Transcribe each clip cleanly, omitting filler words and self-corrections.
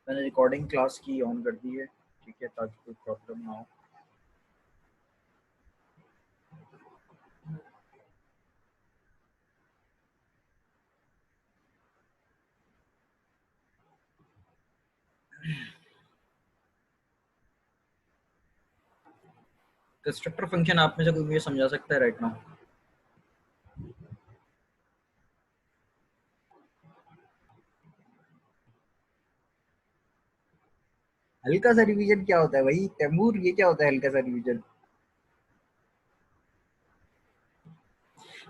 मैंने recording class की on कर दी है, ठीक है, ताकि कोई प्रॉब्लम ना हो। कंस्ट्रक्टर फंक्शन आप में से कोई मुझे समझा सकता है राइट नाउ? हल्का सा रिवीजन क्या होता है भाई तैमूर, ये क्या होता है हल्का सा रिवीजन?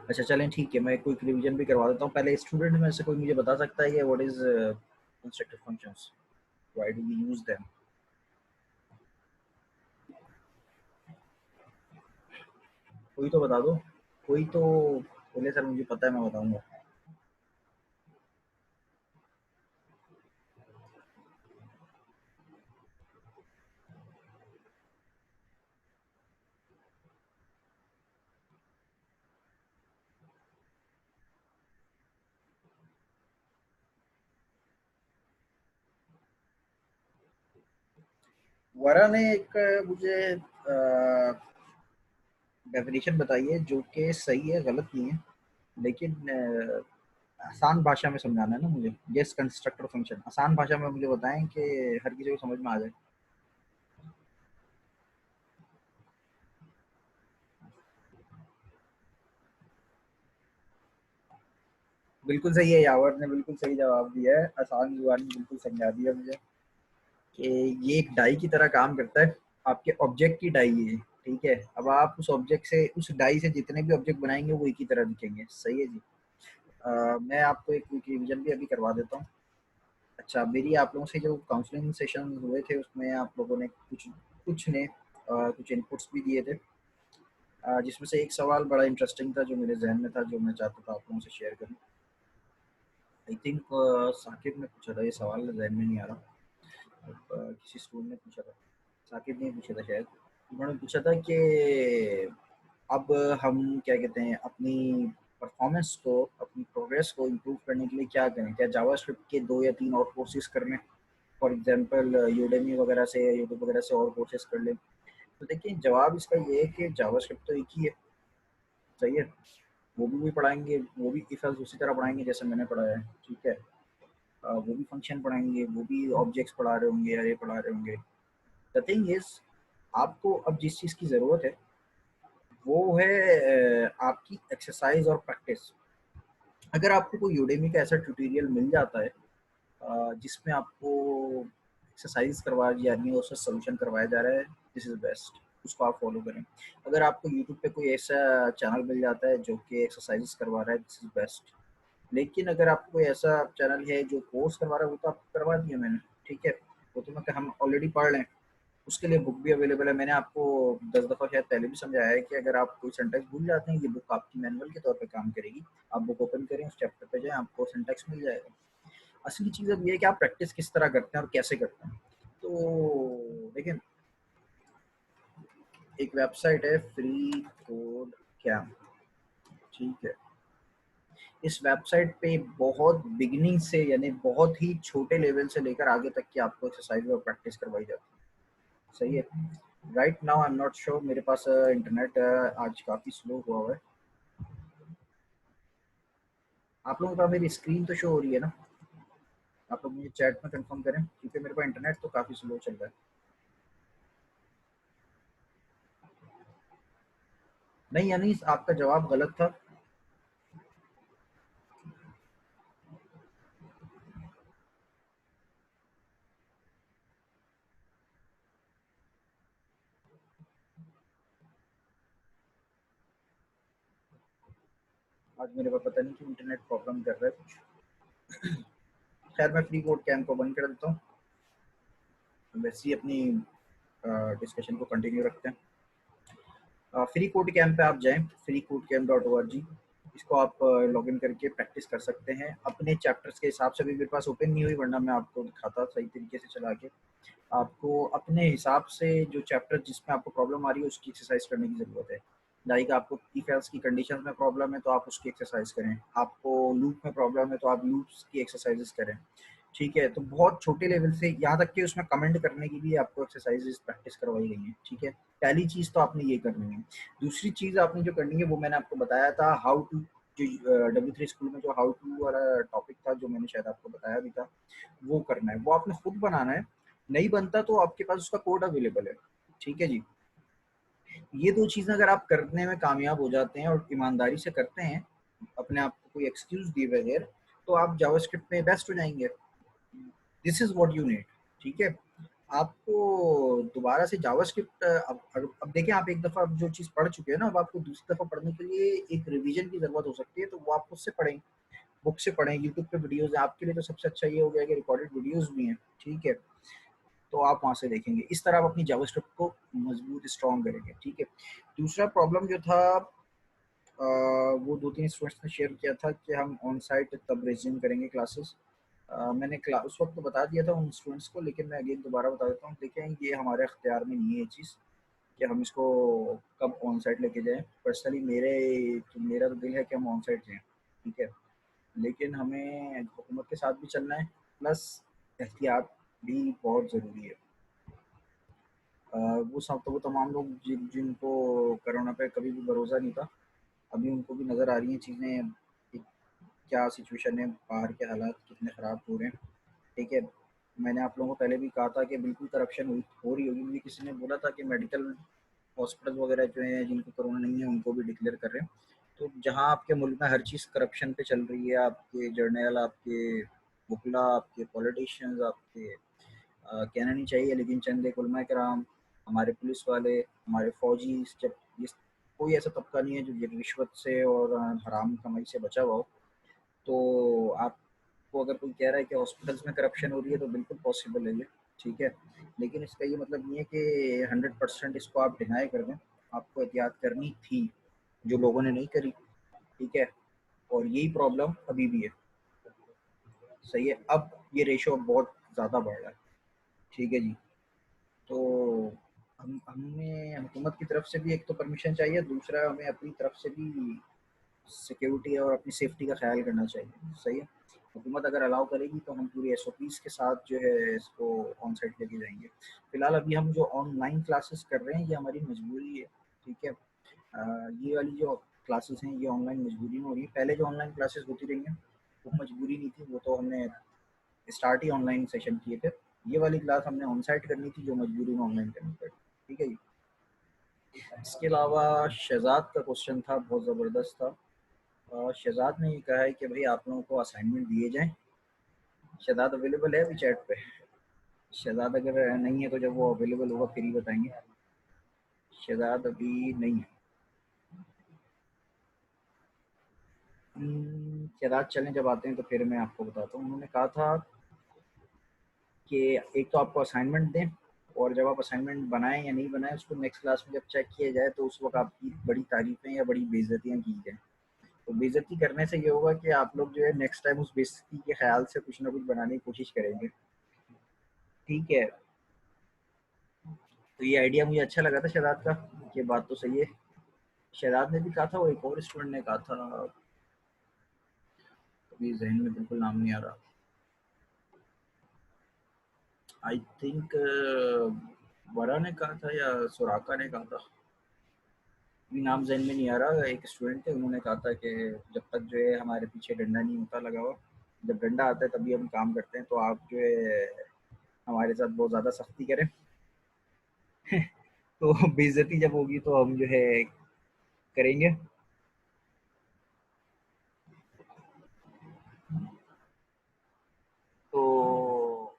अच्छा चलें ठीक है, मैं क्विक रिवीजन भी करवा देता हूँ। पहले स्टूडेंट में से कोई मुझे बता सकता है कि what is constructor functions, why do we use them? कोई तो बता दो, कोई तो बोले सर मुझे पता है मैं बताऊंगा। वरा ने एक मुझे डेफिनेशन बताई है जो कि सही है, गलत नहीं है, लेकिन आसान भाषा में समझाना है ना मुझे। गेस कंस्ट्रक्टर फंक्शन आसान भाषा में मुझे बताएं कि हर किसी को समझ में आ जाए। बिल्कुल सही है, यावर ने बिल्कुल सही जवाब दिया है, आसान जुबान में बिल्कुल समझा दिया मुझे कि ये एक डाई की तरह काम करता है। आपके ऑब्जेक्ट की डाई है, ठीक है, अब आप उस ऑब्जेक्ट से, उस डाई से जितने भी ऑब्जेक्ट बनाएंगे वो एक ही तरह दिखेंगे। सही है जी। मैं आपको एक क्विक रिवीजन भी अभी करवा देता हूँ। अच्छा, मेरी आप लोगों से जो काउंसलिंग सेशन हुए थे उसमें आप लोगों ने कुछ कुछ ने कुछ इनपुट्स भी दिए थे, जिसमें से एक सवाल बड़ा इंटरेस्टिंग था जो मेरे जहन में था, जो मैं चाहता था आप लोगों से शेयर करूँ। आई थिंक साकिब ने पूछा था ये सवाल, जहन में नहीं आ रहा। किसी स्कूल ने पूछा था, साकिब ने पूछा था शायद। उन्होंने पूछा था कि अब हम क्या कहते हैं, अपनी परफॉर्मेंस को, अपनी प्रोग्रेस को इम्प्रूव करने के लिए क्या करें? क्या जावास्क्रिप्ट के 2 या 3 और कोर्सेज कर लें? फॉर एग्जांपल यूडेमी वगैरह से या यूट्यूब वगैरह से और कोर्सेज कर लें? तो देखिए जवाब इसका ये है कि जावास्क्रिप्ट तो एक ही है। सही है, वो भी पढ़ाएंगे, वो भी इफ एल्स उसी तरह पढ़ाएंगे जैसे मैंने पढ़ाया है, ठीक है। वो भी फंक्शन पढ़ाएंगे, वो भी ऑब्जेक्ट्स पढ़ा रहे होंगे, अरे पढ़ा रहे होंगे। द थिंग इज, आपको अब जिस चीज़ की ज़रूरत है वो है आपकी एक्सरसाइज और प्रैक्टिस। अगर आपको कोई यूडेमी का ऐसा ट्यूटोरियल मिल जाता है जिसमें आपको एक्सरसाइज करवाया जा रही है, उसका सोल्यूशन करवाया जा रहा है, दिस इज़ बेस्ट, उसको आप फॉलो करें। अगर आपको यूट्यूब पे कोई ऐसा चैनल मिल जाता है जो कि एक्सरसाइज करवा रहा है, दिस इज़ बेस्ट। लेकिन अगर आपको कोई ऐसा चैनल है जो कोर्स करवा रहा है, वो तो आपको करवा दिया मैंने, ठीक है, वो तो मैं हम ऑलरेडी पढ़ लें। उसके लिए बुक भी अवेलेबल है। मैंने आपको 10 दफ़ा शायद पहले भी समझाया है कि अगर आप कोई सिंटैक्स भूल जाते हैं, ये बुक आपकी मैनुअल के तौर पे काम करेगी। आप बुक ओपन करें, उस चैप्टर पे जाएँ, आपको सिंटैक्स मिल जाएगा। असली चीज़ अब ये है कि आप प्रैक्टिस किस तरह करते हैं और कैसे करते हैं। तो देखिए, एक वेबसाइट है फ्री कोड कैंप, ठीक है। इस वेबसाइट पे बहुत बिगिनिंग से, यानी बहुत ही छोटे लेवल से लेकर आगे तक की आपको एक्सरसाइज और प्रैक्टिस करवाई जाती है। सही है। Right now I am not sure, मेरे पास इंटरनेट आज काफ़ी स्लो हुआ है। आप लोगों का मेरी स्क्रीन तो शो हो रही है ना? आप लोग मुझे चैट में कंफर्म करें, क्योंकि मेरे पास इंटरनेट तो काफ़ी स्लो चल रहा है। नहीं, यानी आपका जवाब गलत था। आज मेरे पास पता नहीं कि इंटरनेट प्रॉब्लम कर रहा है कुछ। खैर, मैं फ्री कोड कैम्प को बंद कर देता हूँ, वैसे ही अपनी डिस्कशन को कंटिन्यू रखते हैं। फ्री कोड कैंप पे आप जाएं, freecodeCamp.org। इसको आप लॉगिन करके प्रैक्टिस कर सकते हैं अपने चैप्टर्स के हिसाब से। भी मेरे पास ओपन नहीं हुई, वरना मैं आपको दिखाता सही तरीके से चला के। आपको अपने हिसाब से जो चैप्टर जिसमें आपको प्रॉब्लम आ रही है उसकी एक्सरसाइज करने की ज़रूरत है। लाइक आपको इफ एल्स की कंडीशंस में प्रॉब्लम है तो आप उसकी एक्सरसाइज करें, आपको लूप में प्रॉब्लम है तो आप लूप्स की एक्सरसाइजेस करें। ठीक है, तो बहुत छोटे लेवल से यहाँ तक कि उसमें कमेंट करने की भी आपको एक्सरसाइजेस प्रैक्टिस करवाई गई हैं। ठीक है, पहली चीज़ तो आपने ये करनी है। दूसरी चीज़ आपने जो करनी है वो मैंने आपको बताया था, हाउ टू, जो W3 स्कूल में जो हाउ टू वाला टॉपिक था जो मैंने शायद आपको बताया भी था, वो करना है, वो आपने खुद बनाना है। नहीं बनता तो आपके पास उसका कोड अवेलेबल है। ठीक है जी, ये दो चीज़ें अगर आप करने में कामयाब हो जाते हैं और ईमानदारी से करते हैं, अपने आप को कोई एक्सक्यूज दिए बगैर, तो आप जावास्क्रिप्ट में बेस्ट हो जाएंगे। This is what you need. ठीक है, आपको दोबारा से जावास्क्रिप्ट, अब देखें, आप एक दफ़ा जो चीज़ पढ़ चुके हैं ना, अब आपको दूसरी दफ़ा पढ़ने के लिए एक रिवीजन की ज़रूरत हो सकती है, तो वो आप उससे पढ़ें, बुक से पढ़ें, यूट्यूब पे वीडियोज़ हैं। आपके लिए तो सबसे अच्छा ये हो गया कि रिकॉर्डेड वीडियोज़ भी हैं। ठीक है, तो आप वहाँ से देखेंगे। इस तरह आप अपनी जावास्क्रिप्ट को मजबूत, स्ट्रॉन्ग करेंगे। ठीक है, दूसरा प्रॉब्लम जो था, वो 2-3 स्टूडेंट्स ने शेयर किया था कि हम ऑन साइट तब रिज्यूम करेंगे क्लासेस। मैंने उस वक्त तो बता दिया था उन स्टूडेंट्स को, लेकिन मैं अगेन दोबारा बता देता हूँ। देखें, ये हमारे अख्तियार में नहीं है ये चीज़ कि हम इसको कब ऑन साइड लेके जाएं। पर्सनली मेरा तो दिल है कि हम ऑन साइड जाएं। ठीक है, लेकिन हमें हुकूमत के साथ भी चलना है, प्लस एहतियात भी बहुत ज़रूरी है। वो तमाम लोग जिनको कोरोना पे कभी भी भरोसा नहीं था, अभी उनको भी नज़र आ रही हैं चीज़ें कि क्या सिचुएशन है, बाहर के हालात कितने ख़राब हो रहे हैं। ठीक है, मैंने आप लोगों को पहले भी कहा था कि बिल्कुल करप्शन हो रही होगी। मुझे किसी ने बोला था कि मेडिकल हॉस्पिटल वगैरह जो हैं जिनको कोरोना नहीं है उनको भी डिक्लेयर कर रहे हैं। तो जहाँ आपके मुल्क में हर चीज़ करप्शन पे चल रही है, आपके जर्नल, आपके वकला, आपके पॉलिटिशियंस, आपके कहना नहीं चाहिए लेकिन चंद एक उलमा कराम, हमारे पुलिस वाले, हमारे फौजी, जब ये कोई ऐसा तबका नहीं है जो ये रिश्वत से और हराम कमाई से बचा हुआ हो। तो आपको अगर कोई कह रहा है कि हॉस्पिटल्स में करप्शन हो रही है तो बिल्कुल पॉसिबल है ये। ठीक है, लेकिन इसका ये मतलब नहीं है कि 100% इसको आप डिनाई कर दें। आपको एहतियात करनी थी, जो लोगों ने नहीं करी। ठीक है, और यही प्रॉब्लम अभी भी है। सही है, अब ये रेशो बहुत ज़्यादा बढ़ रहा है। ठीक है जी, तो हम हमें हुकूमत की तरफ से भी एक तो परमिशन चाहिए, दूसरा हमें अपनी तरफ से भी सिक्योरिटी और अपनी सेफ्टी का ख्याल करना चाहिए। सही है, हुकूमत अगर अलाउ करेगी तो हम पूरी एसओपीज़ के साथ जो है इसको ऑन साइट लेके जाएंगे। फिलहाल अभी हम जो ऑनलाइन क्लासेस कर रहे हैं ये हमारी मजबूरी है। ठीक है, ये वाली जो क्लासेस हैं ये ऑनलाइन मजबूरी में हो रही है। पहले जो ऑनलाइन क्लासेस होती रही हैं वो मजबूरी नहीं थी, वो तो हमने स्टार्ट ही ऑनलाइन सेशन किए थे। ये वाली क्लास हमने ऑन साइट करनी थी जो मजबूरी में ऑनलाइन करनी पड़ी। ठीक है जी, इसके अलावा शहजाद का क्वेश्चन था, बहुत ज़बरदस्त था। शहजाद ने ये कहा है कि भाई आप लोगों को असाइनमेंट दिए जाएं। शहजाद अवेलेबल है अभी चैट पे? शहजाद अगर नहीं है तो जब वो अवेलेबल होगा फिर ही बताएंगे। शहजाद अभी नहीं है। शहजाद चलें, जब आते हैं तो फिर मैं आपको बताता हूँ। उन्होंने कहा था कि एक तो आपको असाइनमेंट दें, और जब आप असाइनमेंट बनाएं या नहीं बनाएं उसको नेक्स्ट क्लास में जब चेक किया जाए तो उस वक्त आपकी बड़ी तारीफें या बड़ी बेइज्जतियाँ की जाएँ। तो बेइज्जती करने से ये होगा कि आप लोग जो है नेक्स्ट टाइम उस बेइज्जती के ख्याल से कुछ ना कुछ बनाने की कोशिश करेंगे। ठीक है, तो ये आइडिया मुझे अच्छा लगा था शहजाद का, ये बात तो सही है। शहजाद ने भी कहा था, वो एक और स्टूडेंट ने कहा था, अभी जहन में बिल्कुल नाम नहीं आ रहा। आई थिंक वरा ने कहा था या सुराका ने कहा था, अभी नाम जहन में नहीं आ रहा। एक स्टूडेंट थे, उन्होंने कहा था कि जब तक जो है हमारे पीछे डंडा नहीं होता लगा हुआ, जब डंडा आता है तभी हम काम करते हैं। तो आप जो है हमारे साथ बहुत ज़्यादा सख्ती करें। तो बेइज्जती जब होगी तो हम जो है करेंगे। तो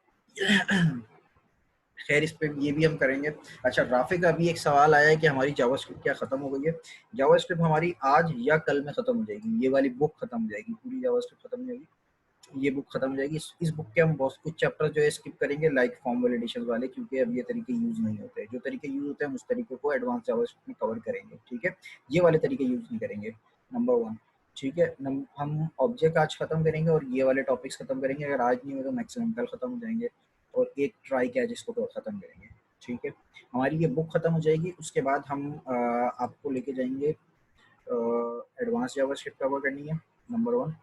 खैर, इस पे ये भी हम करेंगे। अच्छा, राफे का अभी एक सवाल आया है कि हमारी जावास्क्रिप्ट क्या खत्म हो गई है। जावास्क्रिप्ट हमारी आज या कल में खत्म हो जाएगी, ये वाली बुक खत्म हो जाएगी, पूरी जावास्क्रिप्ट खत्म नहीं होगी, ये बुक खत्म हो जाएगी। इस बुक के हम बहुत कुछ चैप्टर जो है स्किप करेंगे, लाइक फॉर्म वैलिडेशन वाले, क्योंकि अब ये तरीके यूज नहीं होते। जो तरीके यूज होते हैं हम उस तरीके को एडवांस जावास्क्रिप्ट में कवर करेंगे। ठीक है, ये वाले तरीके यूज नहीं करेंगे, नंबर वन। ठीक है, हम ऑब्जेक्ट आज खत्म करेंगे और ये वाले टॉपिक्स खत्म करेंगे। अगर आज नहीं हो तो मैक्सिमम कल खत्म हो जाएंगे, और एक ट्राई क्या है जिसको तो खत्म करेंगे। ठीक है, हमारी ये बुक खत्म हो जाएगी, उसके बाद हम आपको लेके जाएंगे एडवांस जावास्क्रिप्ट कवर करनी है, नंबर वन।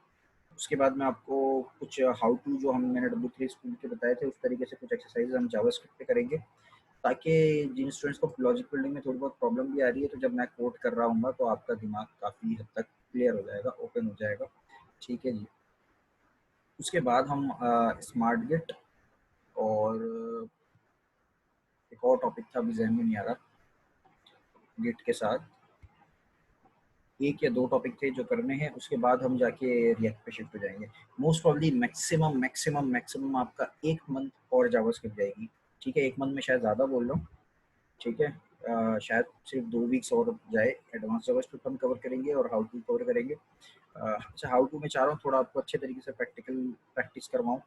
उसके बाद में आपको कुछ हाउ टू जो हम मैंने W3 स्कूल के बताए थे उस तरीके से कुछ एक्सरसाइज हम जावास्क्रिप्ट पे करेंगे, ताकि जिन स्टूडेंट्स को लॉजिक बिल्डिंग में थोड़ी बहुत प्रॉब्लम भी आ रही है तो जब मैं कोड कर रहा हूँ तो आपका दिमाग काफ़ी हद तक क्लियर हो जाएगा, ओपन हो जाएगा। ठीक है जी। उसके बाद हम स्मार्ट गिट और एक और टॉपिक था अभी जहन में नहीं आ रहा, गिट के साथ एक या दो टॉपिक थे जो करने हैं। उसके बाद हम जाके रिएक्ट पे शिफ्ट हो जाएंगे। Most probably maximum maximum maximum आपका एक मंथ और जावास्क्रिप्ट जाएगी। ठीक है, एक मंथ में शायद ज़्यादा बोल रहा हूँ। ठीक है, शायद सिर्फ 2 वीक्स और जाए। एडवांस जावास्क्रिप्ट हम कवर करेंगे और हाउ टू कवर करेंगे। अच्छा, हाउ टू मैं चाह रहा हूँ थोड़ा आपको अच्छे तरीके से प्रैक्टिकल प्रैक्टिस करवाऊँ,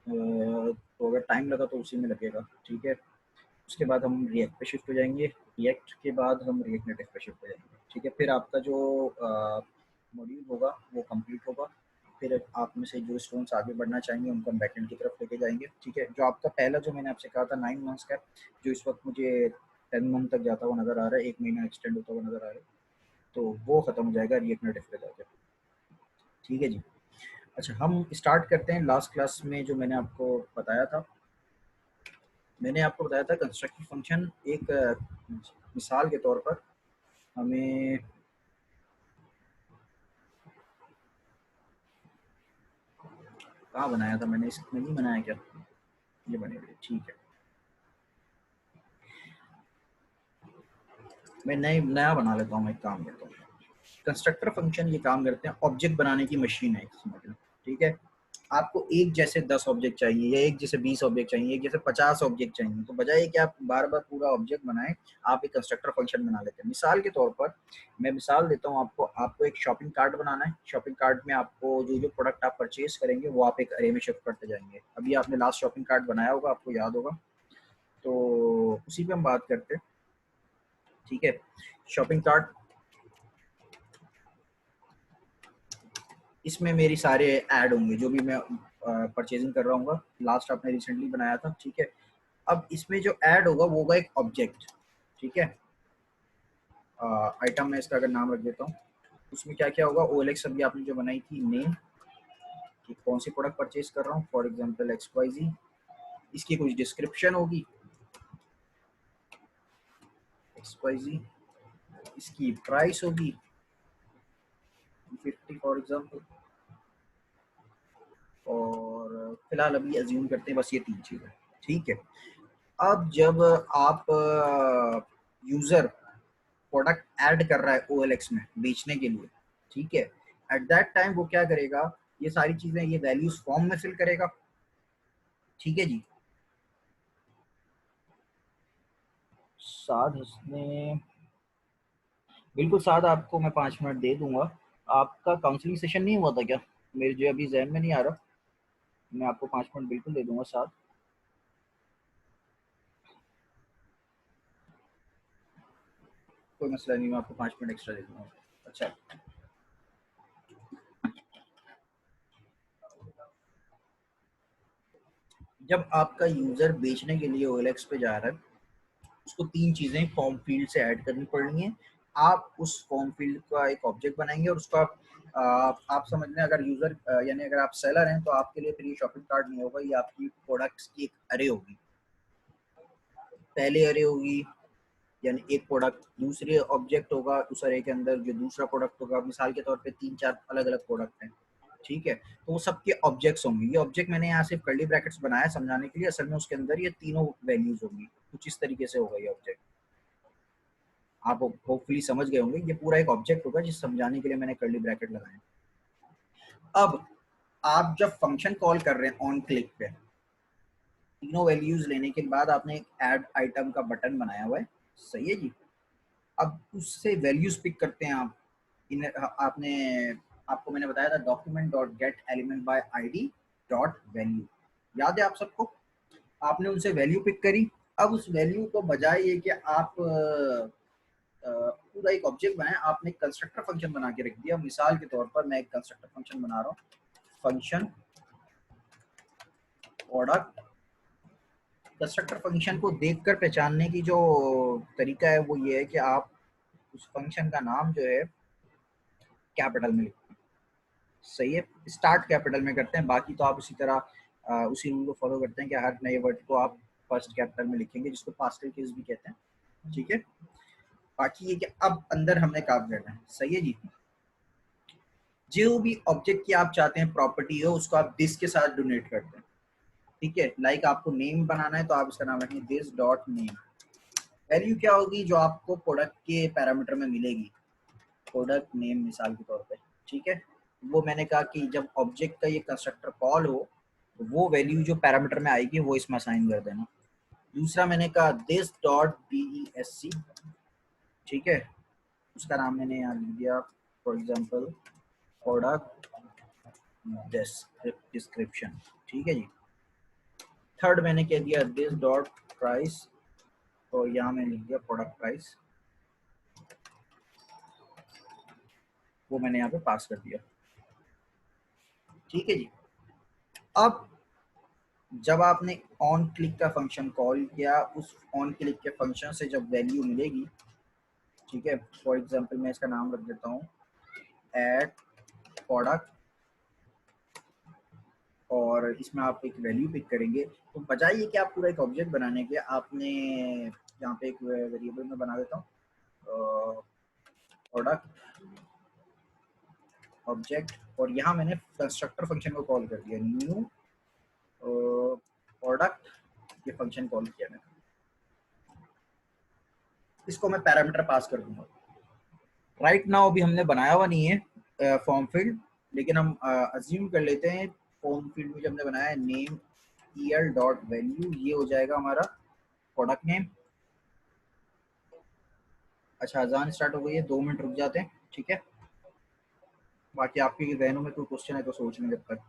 तो अगर टाइम लगा तो उसी में लगेगा। ठीक है, उसके बाद हम रिएक्ट पे शिफ्ट हो जाएंगे। रिएक्ट के बाद हम रिएक्ट नेटिव पे शिफ्ट हो जाएंगे। ठीक है, फिर आपका जो मॉड्यूल होगा वो कंप्लीट होगा। फिर आप में से जो स्टूडेंट्स आगे बढ़ना चाहेंगे उनको हम बैकएंड की तरफ लेके जाएंगे। ठीक है, जो आपका पहला जो मैंने आपसे कहा था 9 मंथ्स का, जो इस वक्त मुझे 10 मंथ तक जाता हुआ नजर आ रहा है, 1 महीना एक्सटेंड होता हुआ नजर आ रहा है, तो वो खत्म हो जाएगा रिएक्ट नेटिव पे जाकर। ठीक है जी। अच्छा, हम स्टार्ट करते हैं। लास्ट क्लास में जो मैंने आपको बताया था, मैंने आपको बताया था कंस्ट्रक्टिव फंक्शन एक मिसाल के तौर पर हमें कहाँ बनाया था मैंने, इसमें नहीं बनाया क्या? ये बने हुए, ठीक है। मैं नया बना लेता हूँ, मैं एक काम करता हूँ। कंस्ट्रक्टर फंक्शन ये काम करते हैं, ऑब्जेक्ट बनाने की मशीन है समझ लो। ठीक है, आपको एक जैसे 10 ऑब्जेक्ट चाहिए या एक जैसे 20 ऑब्जेक्ट चाहिए, एक जैसे 50 ऑब्जेक्ट चाहिए, तो बजाय कि आप बार बार पूरा ऑब्जेक्ट बनाएं, आप एक कंस्ट्रक्टर फंक्शन बना लेते हैं। मिसाल के तौर पर मैं मिसाल देता हूँ आपको। आपको एक शॉपिंग कार्ट बनाना है। शॉपिंग कार्ट में आपको जो जो प्रोडक्ट आप परचेज करेंगे वो आप एक अरे में शिफ्ट करते जाएंगे। अभी आपने लास्ट शॉपिंग कार्ट बनाया होगा, आपको याद होगा, तो उसी पे हम बात करते हैं। ठीक है, शॉपिंग कार्ट, इसमें मेरी सारे ऐड होंगे जो भी मैं परचेजिंग कर रहा हूँ। लास्ट आपने रिसेंटली बनाया था। ठीक है, अब इसमें जो ऐड होगा वो होगा एक ऑब्जेक्ट। ठीक है, आइटम में इसका अगर नाम रख देता हूँ, उसमें क्या क्या होगा, OLX अभी आपने जो बनाई थी नेम, कि कौन सी प्रोडक्ट परचेज कर रहा हूँ, फॉर एग्जांपल XYZ। इसकी कुछ डिस्क्रिप्शन होगी XYZ, इसकी प्राइस होगी 50 फॉर एग्जांपल, और फिलहाल अभी अज्यूम करते हैं बस ये 3 चीज़ें। ठीक है, अब जब आप यूजर प्रोडक्ट ऐड कर रहा है OLX में बेचने के लिए, ठीक है, एट दैट टाइम वो क्या करेगा, ये सारी चीजें, ये वैल्यूज फॉर्म में फिल करेगा। ठीक है जी। साथ उसने बिल्कुल, साथ आपको मैं 5 मिनट दे दूंगा। आपका काउंसलिंग सेशन नहीं हुआ था क्या? मेरे जो अभी जहन में नहीं आ रहा, मैं आपको 5 मिनट बिल्कुल दे दूंगा साथ। कोई मसला नहीं, मैं आपको 5 मिनट एक्स्ट्रा दे दूंगा। अच्छा, जब आपका यूजर बेचने के लिए OLX पे जा रहा है, उसको 3 चीजें फॉर्म फील्ड से ऐड करनी पड़नी है। आप उस फॉर्म फील्ड का एक ऑब्जेक्ट बनाएंगे और उसका आप समझ लें, अगर यूजर यानी अगर आप सेलर हैं तो आपके लिए फिर ये शॉपिंग कार्ट नहीं होगा, ये आपकी प्रोडक्ट्स की एक अरे होगी। पहले अरे होगी यानी एक प्रोडक्ट, दूसरे ऑब्जेक्ट होगा उस अरे के अंदर जो दूसरा प्रोडक्ट होगा। मिसाल के तौर पे 3-4 अलग अलग प्रोडक्ट हैं। ठीक है, तो वो सबके ऑब्जेक्ट्स होंगे। ये ऑब्जेक्ट मैंने यहाँ सिर्फ कर्ली ब्रैकेट्स बनाया समझाने के लिए, असल में उसके अंदर ये तीनों वैल्यूज होंगी। कुछ इस तरीके से होगा ये ऑब्जेक्ट, आप होपफुली समझ गए होंगे। ये पूरा एक ऑब्जेक्ट होगा जिस समझाने के लिए मैंने कर्ली ब्रैकेट लगाए। अब आप जब फंक्शन कॉल कर रहे हैं ऑन क्लिक पे, तीनों वैल्यूज लेने के बाद आपने एक ऐड आइटम का बटन बनाया हुआ है, सही है जी। अब उससे वैल्यूज पिक करते हैं आप। आपने, आपको मैंने बताया था document dot gate element by ID dot value, याद है आप सबको? आपने उनसे वैल्यू पिक करी। अब उस वैल्यू को बजाय ये कि आप पूरा एक ऑब्जेक्ट बनाए, आपने कंस्ट्रक्टर फंक्शन बना के रख दिया। मिसाल के तौर पर मैं एक कंस्ट्रक्टर फंक्शन बना रहा हूँ, फंक्शन प्रोडक्ट। कंस्ट्रक्टर फंक्शन को देखकर पहचानने की जो तरीका है वो ये है कि आप उस फंक्शन का नाम जो है कैपिटल में लिखें। सही है, स्टार्ट कैपिटल में करते हैं, बाकी तो आप उसी तरह उसी रूल को फॉलो करते हैं कि हर नए वर्ड को आप फर्स्ट कैपिटल में लिखेंगे, जिसको पास्टल केस भी कहते हैं। ठीक है, बाकी ये कि अब अंदर हमने काम करना है। सही है जी, जो भी ऑब्जेक्ट की आप चाहते हैं प्रॉपर्टी हो, उसको आप दिस के साथ डोनेट करते हैं। ठीक है, लाइक आपको नेम बनाना है तो आप इसका नाम रखेंगे दिस डॉट नेम। वैल्यू क्या होगी जो आपको प्रोडक्ट के पैरामीटर में मिलेगी, प्रोडक्ट नेम मिसाल के तौर पे। ठीक है, वो मैंने कहा कि जब ऑब्जेक्ट का ये कंस्ट्रक्टर कॉल हो तो वो वैल्यू जो पैरामीटर में आएगी वो इसमें असाइन कर देना। दूसरा मैंने कहा दिस डॉट DESC। ठीक है, उसका नाम मैंने यहाँ लिख दिया फॉर एग्जांपल प्रोडक्ट डिस्क्रिप्शन। ठीक है जी। थर्ड मैंने कह दिया दिस डॉट प्राइस, तो यहाँ मैंने लिख दिया प्रोडक्ट प्राइस, वो मैंने यहाँ पे पास कर दिया। ठीक है जी। अब जब आपने ऑन क्लिक का फंक्शन कॉल किया, उस ऑन क्लिक के फंक्शन से जब वैल्यू मिलेगी, ठीक है, फॉर एग्जांपल मैं इसका नाम रख देता हूँ एड प्रोडक्ट, और इसमें आप एक वैल्यू पिक करेंगे। तो बजाय ये कि आप पूरा एक ऑब्जेक्ट बनाने के, आपने यहाँ पे एक वेरिएबल में बना देता हूँ प्रोडक्ट ऑब्जेक्ट, और यहाँ मैंने कंस्ट्रक्टर फंक्शन को कॉल कर दिया न्यू प्रोडक्ट, ये फंक्शन कॉल किया मैंने, इसको मैं पैरामीटर पास कर दूंगा। राइट नाउ अभी हमने बनाया हुआ नहीं है फॉर्म फील्ड, लेकिन हम अज्यूम कर लेते हैं फॉर्म फील्ड में जो हमने बनाया है नेम EL डॉट वैल्यू, ये हो जाएगा हमारा प्रोडक्ट नेम। अच्छा, अजान स्टार्ट हो गई है, 2 मिनट रुक जाते हैं। ठीक है, बाकी आपके जहनों में कोई क्वेश्चन है तो सोच लें जब तक।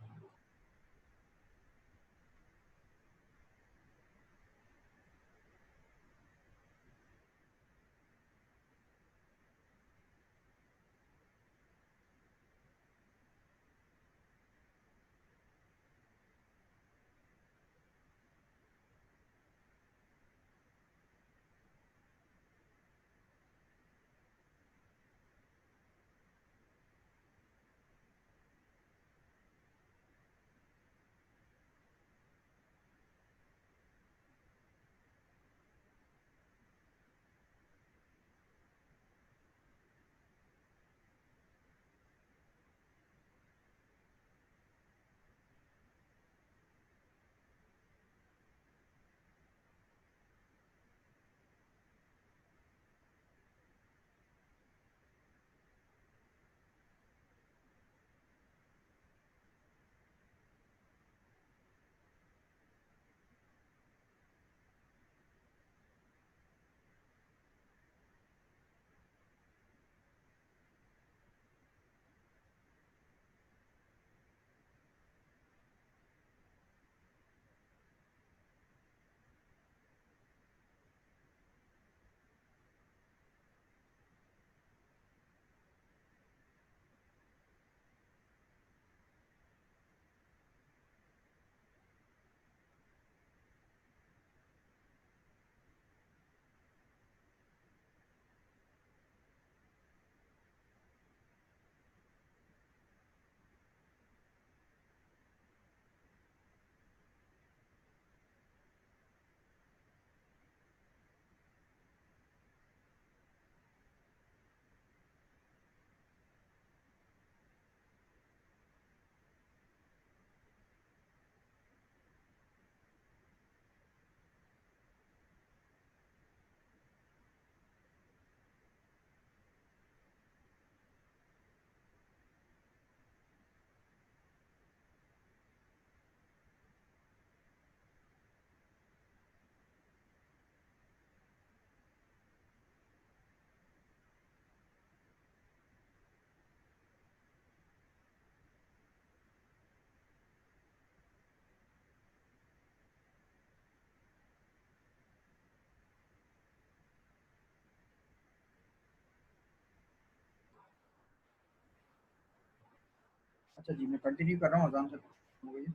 अच्छा जी, मैं कंटिन्यू कर रहा हूँ, आराम से हो गई है।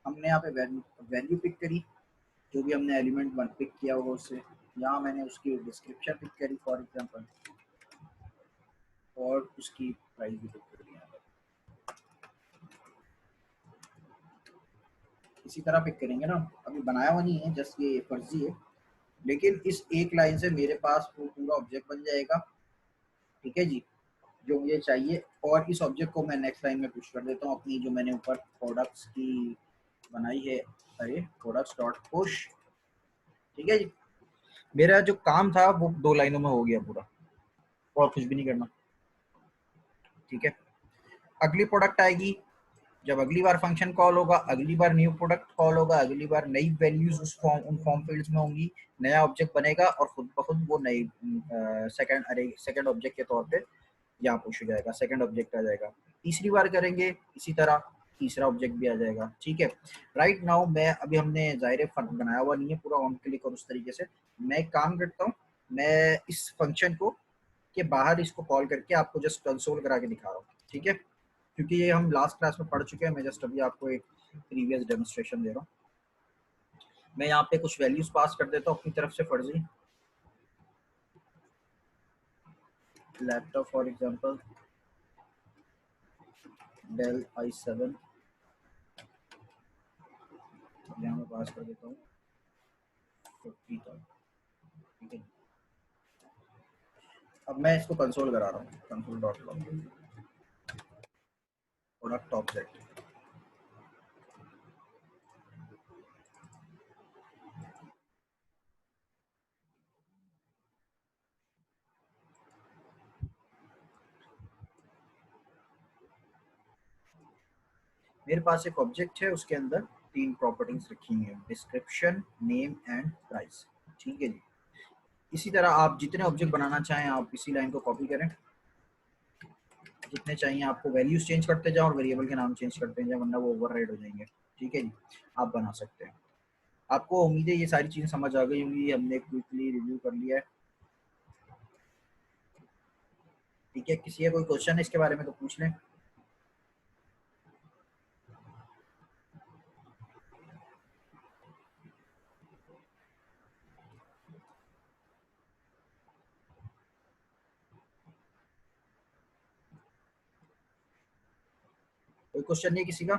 हमने यहाँ पे वैल्यू पिक करी, जो भी हमने एलिमेंट वन पिक किया होगा उससे। यहाँ मैंने उसकी डिस्क्रिप्शन पिक करी फॉर एग्जांपल, और उसकी प्राइस भी पिक करी। इसी तरह पिक करेंगे ना, अभी बनाया हुआ नहीं है, जस्ट ये फर्जी है, लेकिन इस एक लाइन से मेरे पास वो पूरा ऑब्जेक्ट बन जाएगा। ठीक है जी, जो मुझे चाहिए। और इस ऑब्जेक्ट को मैं नेक्स्ट लाइन में पुश कर देता हूँ अपनी, जो मैंने ऊपर प्रोडक्ट्स की बनाई है, अरे प्रोडक्ट्स डॉट पुश। ठीक है जी, मेरा जो काम था वो 2 लाइनों में हो गया पूरा, और कुछ भी नहीं करना। ठीक है, अगली प्रोडक्ट आएगी, जब अगली बार फंक्शन कॉल होगा, अगली बार न्यू प्रोडक्ट कॉल होगा, अगली बार नई वैल्यूज उस फॉर्म उन फॉर्म फील्ड्स में होंगी, नया ऑब्जेक्ट बनेगा और खुद ब खुद वो नई सेकंड ऑब्जेक्ट के तौर पे यहाँ पुश हो जाएगा, सेकंड ऑब्जेक्ट आ जाएगा। तीसरी बार करेंगे इसी तरह, तीसरा ऑब्जेक्ट भी आ जाएगा। ठीक है, राइट नाउ मैं अभी हमने ज़ाहिर फंक्शन बनाया हुआ नहीं है पूरा ऑन क्लिक और उस तरीके से, मैं एक काम करता हूँ, मैं इस फंक्शन को के बाहर इसको कॉल करके आपको जस्ट कंसोल करा के दिखा रहा हूँ। ठीक है, क्योंकि ये हम लास्ट क्लास में पढ़ चुके हैं, मैं जस्ट अभी आपको एक प्रीवियस डेमोन्स्ट्रेशन दे रहा हूँ। मैं यहाँ पे कुछ वैल्यूज पास कर देता हूँ अपनी तरफ से फर्जी, laptop for example del i7, यहाँ मैं पास कर देता हूँ 50,000। ठीक है, अब मैं इसको कंसोल करा रहा हूँ, console dot log product object. मेरे पास एक ऑब्जेक्ट है, उसके अंदर 3 प्रॉपर्टीज रखी हुई है, डिस्क्रिप्शन, नेम एंड प्राइस। ठीक है जी, इसी तरह आप जितने ऑब्जेक्ट बनाना चाहें आप इसी लाइन को कॉपी करें, जितने चाहिए आपको, वैल्यूज चेंज करते जाओ और वेरिएबल के नाम चेंज करते जाओ, वरना वो ओवरराइड हो जाएंगे। ठीक है जी, आप बना सकते हैं। आपको उम्मीद है ये सारी चीज़ें समझ आ गई होंगी, हमने क्विकली रिव्यू कर लिया है। ठीक है, किसी का कोई क्वेश्चन है इसके बारे में तो पूछ लें। कोई क्वेश्चन नहीं किसी का?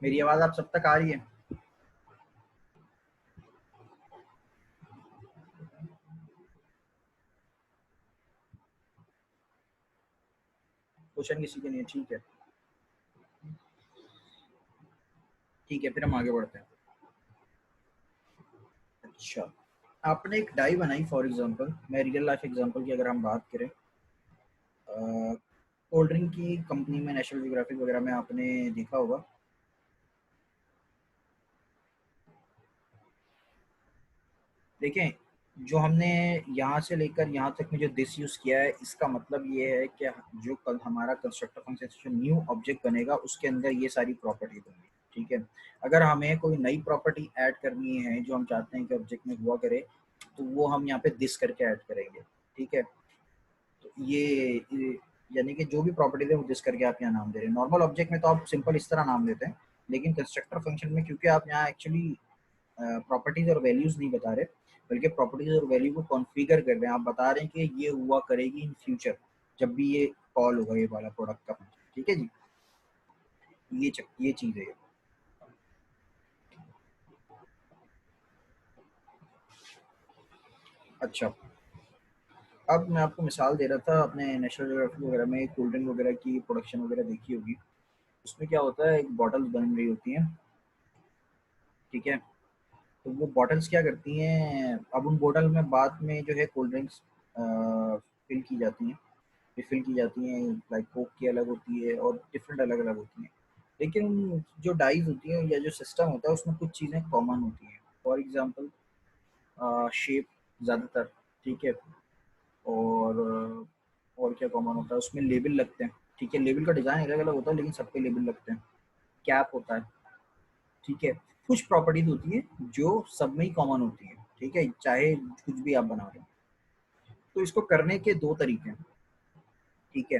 मेरी आवाज़ आप सब तक आ रही है? क्वेश्चन किसी के नहीं है? ठीक है, ठीक है, फिर हम आगे बढ़ते हैं। अच्छा, आपने एक डाई बनाई फॉर एग्जांपल, मैं रियल लाइफ एग्जांपल की अगर हम बात करें, कोल्ड ड्रिंक की कंपनी में, नेशनल जियोग्राफिक वगैरह में आपने देखा होगा। देखें, जो हमने यहाँ से लेकर यहाँ तक में जो दिस यूज़ किया है, इसका मतलब ये है कि जो कल हमारा कंस्ट्रक्टर फंक्शन जो न्यू ऑब्जेक्ट बनेगा उसके अंदर ये सारी प्रॉपर्टी होंगी। ठीक है, अगर हमें कोई नई प्रॉपर्टी ऐड करनी है जो हम चाहते हैं कि ऑब्जेक्ट में हुआ करे, तो वो हम यहाँ पे दिस करके ऐड करेंगे। ठीक है, तो ये यानी कि जो भी प्रॉपर्टी है वो दिस करके आप यहाँ नाम दे रहे हैं। नॉर्मल ऑब्जेक्ट में तो आप सिंपल इस तरह नाम देते हैं, लेकिन कंस्ट्रक्टर फंक्शन में क्योंकि आप यहाँ एक्चुअली प्रॉपर्टीज और वैल्यूज नहीं बता रहे, बल्कि प्रॉपर्टीज और वैल्यू को कॉन्फ़िगर कर रहे हैं, आप बता रहे हैं कि ये हुआ करेगी इन फ्यूचर जब भी ये कॉल होगा ये वाला प्रोडक्ट का फंक्शन। ठीक है जी, ये चीज़ है। अच्छा, अब मैं आपको मिसाल दे रहा था, अपने नेशनल ज्योग्राफी वगैरह में कोल्ड ड्रिंक वगैरह की प्रोडक्शन वगैरह देखी होगी, उसमें क्या होता है, एक बॉटल्स बन रही होती हैं। ठीक है, तो वो बॉटल्स क्या करती हैं, अब उन बॉटल में बाद में जो है कोल्ड ड्रिंक्स फिल की जाती हैं, रिफ़िल की जाती हैं, लाइक कोक की अलग होती है और डिफरेंट अलग अलग होती हैं। लेकिन जो डाइज होती हैं या जो सिस्टम होता है उसमें कुछ चीज़ें कॉमन होती हैं, फॉर एग्जांपल शेप ज़्यादातर। ठीक है, और और क्या कॉमन होता है, उसमें लेबल लगते हैं। ठीक है, लेबल का डिज़ाइन अलग अलग होता है लेकिन सब पे लेबल लगते हैं, कैप होता है। ठीक है, कुछ प्रॉपर्टीज होती हैं जो सब में ही कॉमन होती हैं। ठीक है, चाहे कुछ भी आप बना रहे हो, तो इसको करने के 2 तरीके हैं। ठीक है,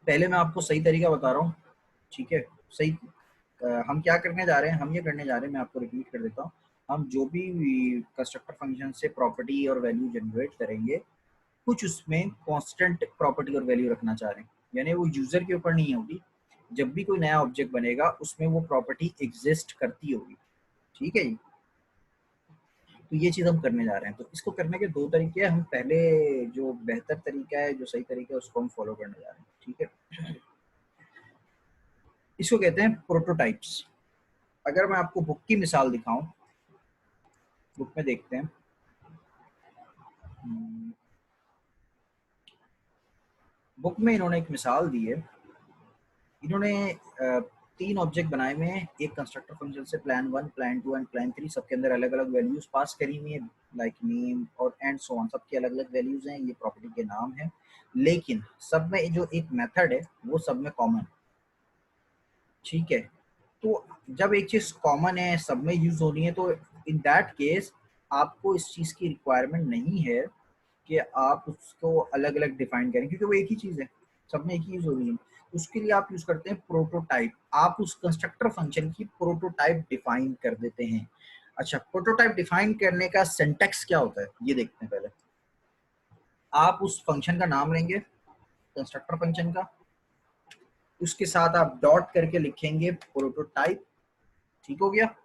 पहले मैं आपको सही तरीका बता रहा हूँ। ठीक है, सही हम क्या करने जा रहे हैं, हम ये करने जा रहे हैं, मैं आपको रिपीट कर देता हूँ। हम जो भी कंस्ट्रक्टर फंक्शन से प्रॉपर्टी और वैल्यू जनरेट करेंगे, कुछ उसमें कांस्टेंट प्रॉपर्टी और वैल्यू रखना चाह रहे हैं, यानी वो यूजर के ऊपर नहीं होगी। जब भी कोई नया ऑब्जेक्ट बनेगा उसमें वो प्रॉपर्टी एग्जिस्ट करती होगी, ठीक है। तो ये चीज हम करने जा रहे हैं। तो इसको करने के दो तरीके हैं। हम पहले जो बेहतर तरीका है, जो सही तरीका है, उसको हम फॉलो करने जा रहे हैं, ठीक है। इसको कहते हैं प्रोटोटाइप्स। अगर मैं आपको बुक की मिसाल दिखाऊं, बुक में देखते हैं। बुक में इन्होंने एक मिसाल दी है। इन्होंने तीन ऑब्जेक्ट बनाए हुए हैं, एक कंस्ट्रक्टर फंक्शन से, प्लान 1, प्लान 2 एंड प्लान 3। सबके अंदर अलग अलग वैल्यूज पास करी हुई है, लाइक नेम और एंड सो ऑन। सबके अलग अलग वैल्यूज हैं, ये प्रॉपर्टी के नाम है। लेकिन सब में जो एक मेथड है वो सब में कॉमन, ठीक है। तो जब एक चीज कॉमन है, सब में यूज हो रही है, तो इन दैट केस आपको इस चीज की रिक्वायरमेंट नहीं है कि आप उसको अलग अलग डिफाइन करें, क्योंकि वो एक ही चीज है, सब में एक ही यूज हो रही है। उसके लिए आप यूज करते हैं प्रोटोटाइप। आप उस कंस्ट्रक्टर फंक्शन की प्रोटोटाइप डिफाइन कर देते हैं। अच्छा, प्रोटोटाइप डिफाइन करने का सिंटैक्स क्या होता है ये देखते हैं पहले। आप उस फंक्शन का नाम लेंगे, कंस्ट्रक्टर फंक्शन का, उसके साथ आप डॉट करके लिखेंगे प्रोटोटाइप, ठीक हो गया।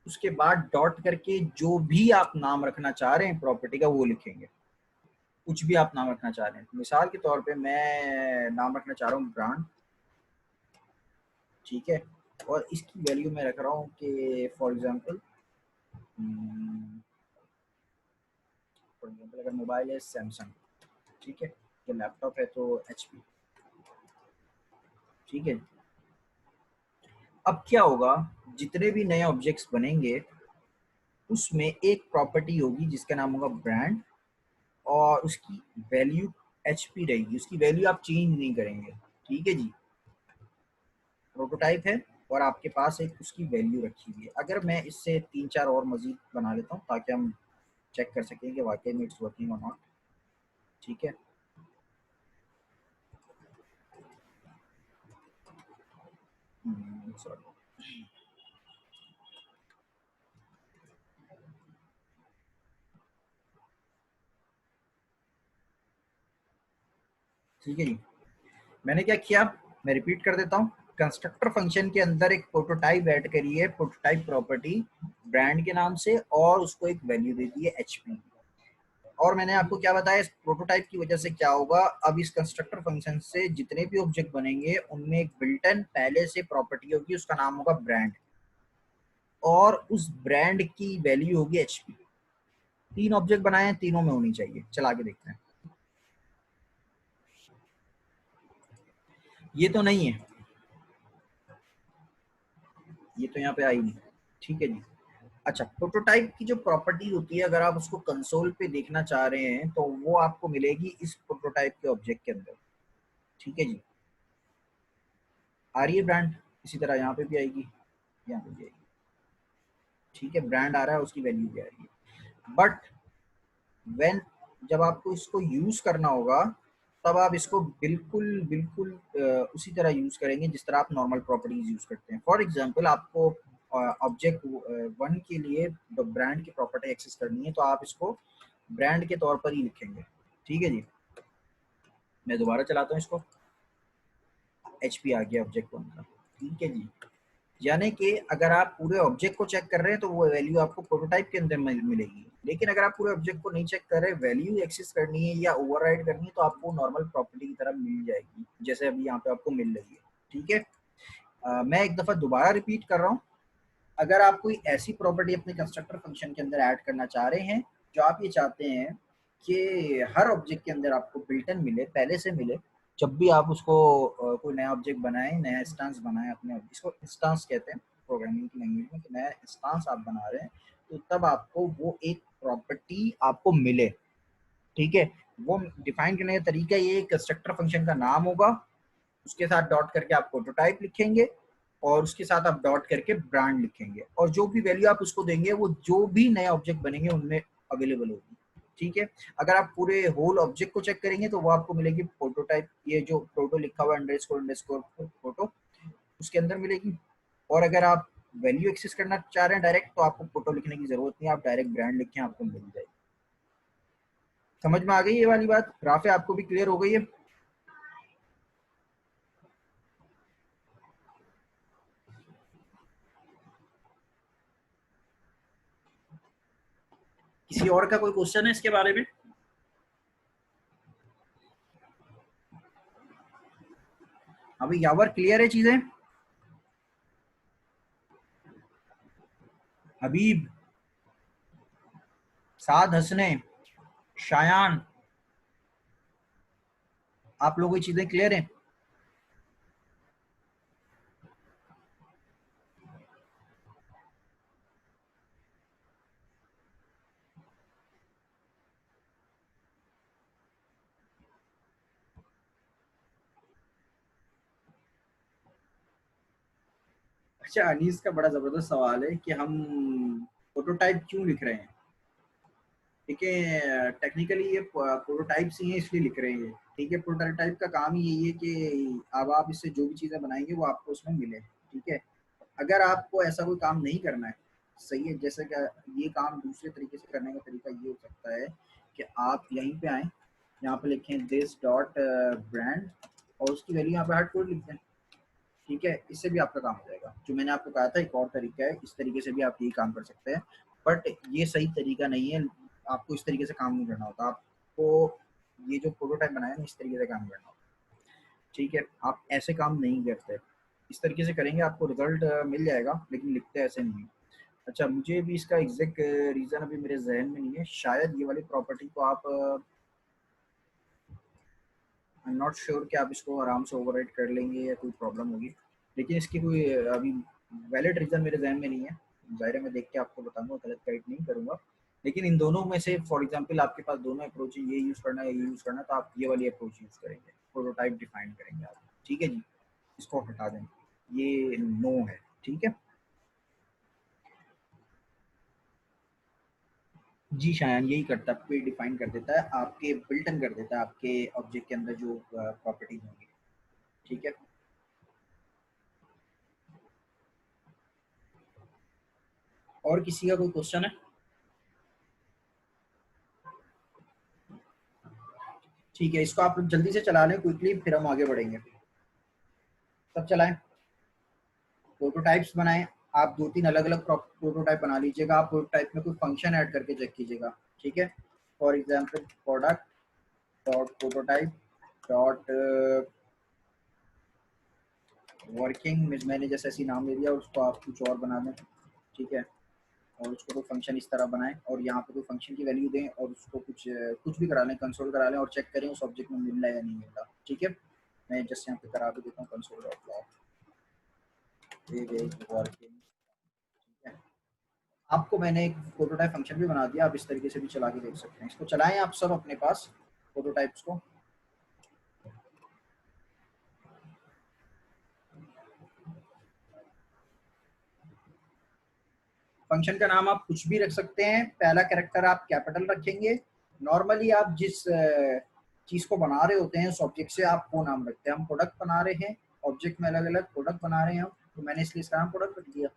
उसके बाद डॉट करके जो भी आप नाम रखना चाह रहे हैं प्रॉपर्टी का वो लिखेंगे, कुछ भी आप नाम रखना चाह रहे हैं। मिसाल के तौर पे मैं नाम रखना चाह रहा हूँ ब्रांड, ठीक है। और इसकी वैल्यू मैं रख रहा हूँ कि फॉर एग्जांपल अगर मोबाइल है सैमसंग, ठीक है, तो लैपटॉप है तो एचपी, ठीक है। अब क्या होगा, जितने भी नए ऑब्जेक्ट्स बनेंगे उसमें एक प्रॉपर्टी होगी जिसका नाम होगा ब्रांड, और उसकी वैल्यू एचपी रहेगी। उसकी वैल्यू आप चेंज नहीं करेंगे, ठीक है जी। प्रोटोटाइप है और आपके पास एक उसकी वैल्यू रखी हुई है। अगर मैं इससे 3-4 और मजीद बना लेता हूँ ताकि हम चेक कर सकें कि वाकई में इट्स वर्किंग और नॉट, ठीक है। सॉरी, ठीक है जी। मैंने क्या किया, मैं रिपीट कर देता हूँ। कंस्ट्रक्टर फंक्शन के अंदर एक प्रोटोटाइप ऐड करी है, प्रोटोटाइप प्रॉपर्टी ब्रांड के नाम से, और उसको एक वैल्यू दे दी है एचपी। और मैंने आपको क्या बताया, इस प्रोटोटाइप की वजह से क्या होगा, अब इस कंस्ट्रक्टर फंक्शन से जितने भी ऑब्जेक्ट बनेंगे उनमें एक बिल्टन पहले से प्रॉपर्टी होगी, उसका नाम होगा ब्रांड, और उस ब्रांड की वैल्यू होगी एचपी। तीन ऑब्जेक्ट बनाए हैं, तीनों में होनी चाहिए। चला के देखते हैं। ये तो नहीं है, ये तो यहाँ पे आई नहीं, ठीक है जी। अच्छा, प्रोटोटाइप की जो प्रॉपर्टी होती है, अगर आप उसको कंसोल पे देखना चाह रहे हैं तो वो आपको मिलेगी इस प्रोटोटाइप के ऑब्जेक्ट के अंदर, ठीक है जी। आ रही है ब्रांड, इसी तरह यहाँ पे भी आएगी, यहाँ पे भी आएगी, ठीक है। ब्रांड आ रहा है, उसकी वैल्यू भी आ रही है। बट व्हेन, जब आपको इसको यूज करना होगा तब आप इसको बिल्कुल बिल्कुल उसी तरह यूज करेंगे जिस तरह आप नॉर्मल प्रॉपर्टीज यूज करते हैं। फॉर एग्जांपल, आपको ऑब्जेक्ट 1 के लिए ब्रांड की प्रॉपर्टी एक्सेस करनी है, तो आप इसको ब्रांड के तौर पर ही लिखेंगे, ठीक है जी। मैं दोबारा चलाता हूँ इसको, एचपी आ गया ऑब्जेक्ट 1 का, ठीक है जी। यानी कि अगर आप पूरे ऑब्जेक्ट को चेक कर रहे हैं तो वो वैल्यू आपको प्रोटोटाइप के अंदर मिलेगी। लेकिन अगर आप पूरे ऑब्जेक्ट को नहीं चेक कर रहे, वैल्यू एक्सेस करनी है या ओवरराइड करनी है, तो आपको नॉर्मल प्रॉपर्टी की तरह मिल जाएगी, जैसे अभी यहाँ पे आपको मिल रही है, ठीक है। मैं एक दफा दोबारा रिपीट कर रहा हूँ। अगर आप कोई ऐसी प्रॉपर्टी अपने कंस्ट्रक्टर फंक्शन के अंदर ऐड करना चाह रहे हैं जो आप ये चाहते हैं कि हर ऑब्जेक्ट के अंदर आपको बिल्टन मिले, पहले से मिले, जब भी आप उसको कोई नया ऑब्जेक्ट बनाए, नया इंस्टांस बनाए अपने, इसको इंस्टांस कहते हैं प्रोग्रामिंग की लैंग्वेज में, कि नया इंस्टांस आप बना रहे हैं, तो तब आपको वो एक प्रॉपर्टी आपको मिले, ठीक है। वो डिफाइन करने का तरीका ये, कंस्ट्रक्टर फंक्शन का नाम होगा, उसके साथ डॉट करके आप प्रोटोटाइप लिखेंगे, और उसके साथ आप डॉट करके ब्रांड लिखेंगे, और जो भी वैल्यू आप उसको देंगे वो जो भी नए ऑब्जेक्ट बनेंगे उनमें अवेलेबल होगी, ठीक है। अगर आप पूरे होल ऑब्जेक्ट को चेक करेंगे तो वो आपको मिलेगी प्रोटोटाइप, ये जो प्रोटो लिखा हुआ अंडरस्कोर अंडरस्कोर फोटो, उसके अंदर मिलेगी। और अगर आप वैल्यू एक्सेस करना चाह रहे हैं डायरेक्ट, तो आपको फोटो लिखने की जरूरत नहीं, आप डायरेक्ट ब्रांड लिखें, आपको मिल जाएगी। समझ में आ गई ये वाली बात? राफे आपको भी क्लियर हो गई है? किसी और का कोई क्वेश्चन है इसके बारे में? अभी यावर क्लियर है चीजें? हबीब, साद हंसने, शायान, आप लोगों की चीजें क्लियर हैं? अच्छा, अनीस का बड़ा जबरदस्त सवाल है कि हम प्रोटोटाइप क्यों लिख रहे हैं। ठीक है, टेक्निकली ये प्रोटोटाइप्स ही हैं इसलिए लिख रहे हैं। ठीक है, प्रोटोटाइप का काम ही यही है कि अब आप इससे जो भी चीज़ें बनाएंगे वो आपको उसमें मिले। ठीक है, अगर आपको ऐसा कोई काम नहीं करना है, सही है, जैसे कि ये काम दूसरे तरीके से करने का तरीका ये हो सकता है कि आप यहीं पे आए, यहाँ पे लिखें दिस डॉट ब्रांड और उसकी वैल्यू यहाँ पे हार्ड कोड लिख दें। ठीक है, इससे भी आपका काम हो जाएगा। जो मैंने आपको कहा था एक और तरीका है, इस तरीके से भी आप यही काम कर सकते हैं, बट ये सही तरीका नहीं है। आपको इस तरीके से काम नहीं करना होता, आपको ये जो प्रोटोटाइप बनाया ना इस तरीके से काम करना होता। ठीक है, आप ऐसे काम नहीं करते, इस तरीके से करेंगे आपको रिजल्ट मिल जाएगा, लेकिन लिखते ऐसे नहीं। अच्छा, मुझे भी इसका एग्जैक्ट रीज़न अभी मेरे जहन में नहीं है। शायद ये वाली प्रॉपर्टी को आप आई एम नॉट श्योर कि आप इसको आराम से ओवरराइड कर लेंगे या कोई प्रॉब्लम होगी, लेकिन इसकी कोई अभी वैलिड रीज़न मेरे जहन में नहीं है। ज़ाहिर है मैं देख के आपको बताऊंगा, गलत गाइड नहीं करूंगा। लेकिन इन दोनों में से फॉर एग्जांपल आपके पास दोनों अप्रोच है, ये यूज़ करना है ये यूज़ करना है, तो आप ये वाली अप्रोच यूज़ करेंगे, प्रोटोटाइप डिफाइन करेंगे आप। ठीक है जी, इसको हटा दें, ये नो है। ठीक है जी, शायन यही करता है, प्री डिफाइन कर देता है, आपके बिल्ट इन कर देता है आपके ऑब्जेक्ट के अंदर जो प्रॉपर्टीज होंगी। ठीक है, और किसी का कोई क्वेश्चन है? ठीक है, इसको आप लोग जल्दी से चला लें क्विकली, फिर हम आगे बढ़ेंगे। सब चलाएं, प्रोटोटाइप्स बनाएं। आप दो तीन अलग अलग प्रोटोटाइप बना लीजिएगा, आप प्रोटोटाइप में कोई फंक्शन ऐड करके चेक कीजिएगा। ठीक है, for example product dot prototype dot working, मैंने जैसे ऐसी नाम ले दिया, उसको आप कुछ और बना दें। ठीक है, और उसको कोई फंक्शन इस तरह बनाएं और यहाँ पे कोई फंक्शन की वैल्यू दें और उसको कुछ भी करा लें, कंसोल करा लें और चेक करें उस ऑब्जेक्ट में मिल रहा है या नहीं मिल रहा। ठीक है, मैं जस्ट यहाँ पे करा भी देता हूँ, कंसोल डॉट लॉग वर्किंग। ठीक है, आपको मैंने एक प्रोटोटाइप फंक्शन भी बना दिया, आप इस तरीके से भी चला के देख सकते हैं। इसको चलाएं आप सब अपने पास प्रोटोटाइप्स को। फंक्शन का नाम आप कुछ भी रख सकते हैं, पहला कैरेक्टर आप कैपिटल रखेंगे। नॉर्मली आप जिस चीज को बना रहे होते हैं उस ऑब्जेक्ट से आप वो नाम रखते हैं। हम प्रोडक्ट बना रहे हैं, ऑब्जेक्ट में अलग अलग प्रोडक्ट बना रहे हैं हम, तो मैंने इसलिए इसका नाम प्रोडक्ट रख दिया।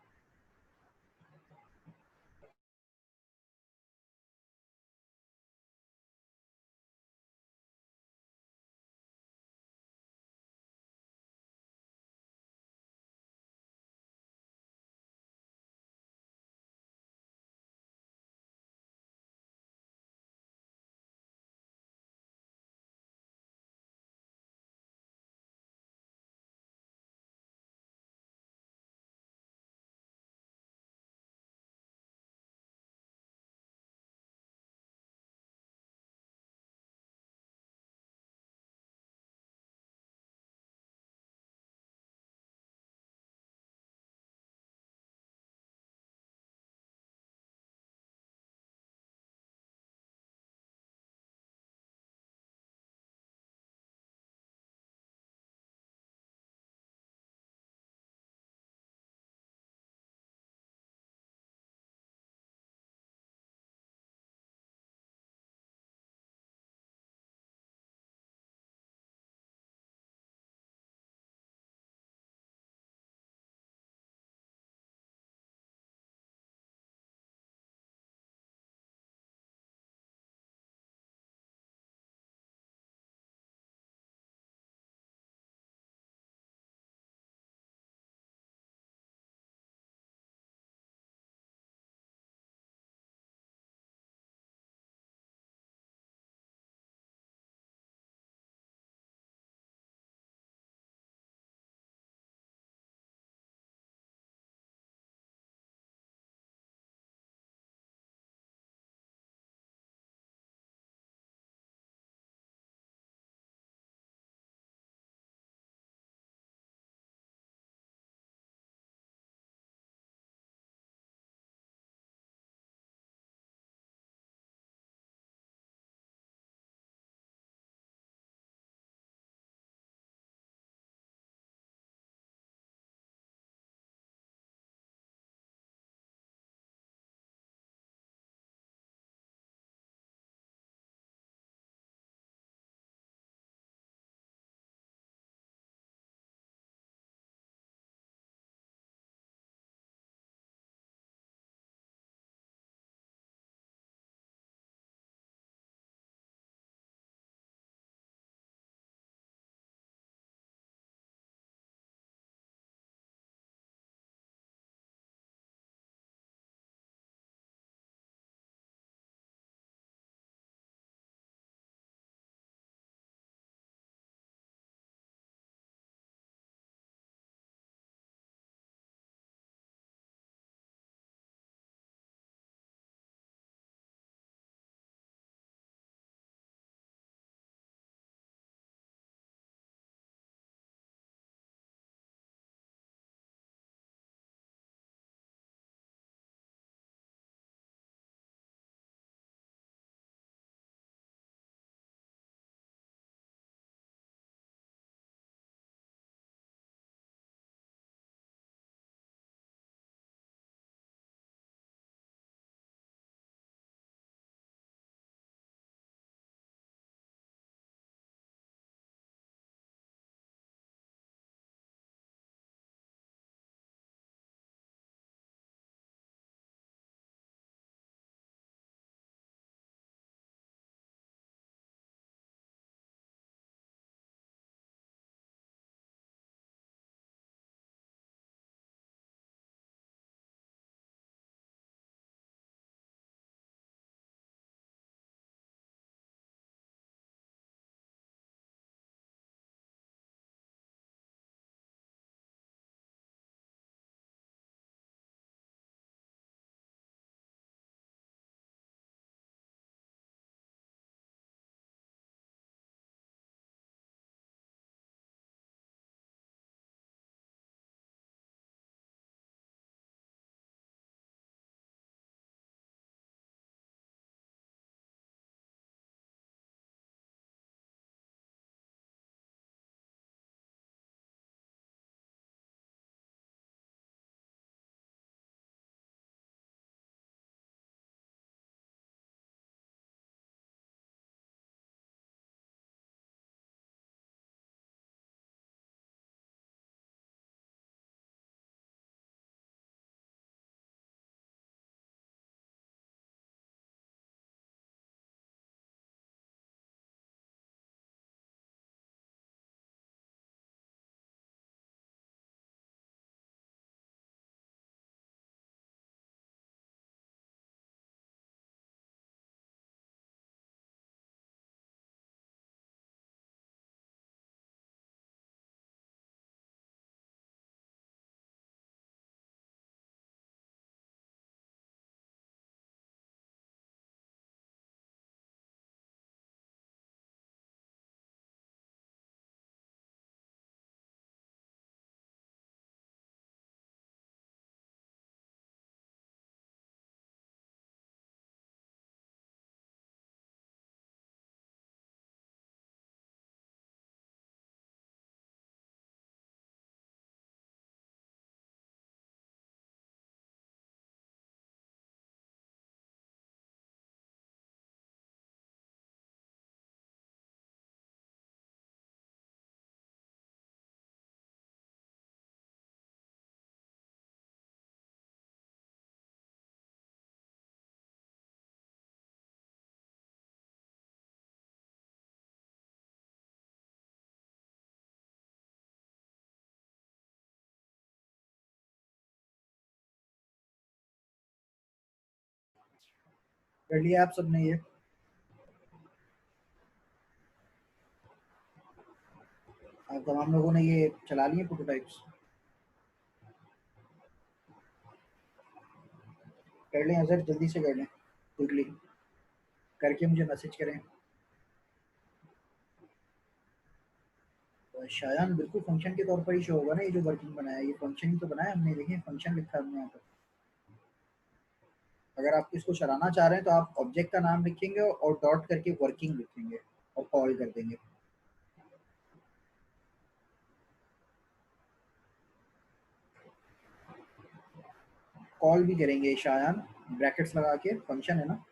कर लिया आप सबने ये? आप तमाम लोगों ने ये चला लिए प्रोटोटाइप्स? कर लें सर, जल्दी से कर लें, क्विकली करके मुझे मैसेज करें। तो शायद बिल्कुल फंक्शन के तौर पर ही शो होगा ना, ये जो वर्किंग बनाया है ये फंक्शन ही तो बनाया हमने, देखिए फंक्शन लिखा है हमने यहाँ पर। अगर आप इसको चलाना चाह रहे हैं तो आप ऑब्जेक्ट का नाम लिखेंगे और डॉट करके वर्किंग लिखेंगे और कॉल कर देंगे। कॉल भी करेंगे शायद, ब्रैकेट्स लगा के, फंक्शन है ना।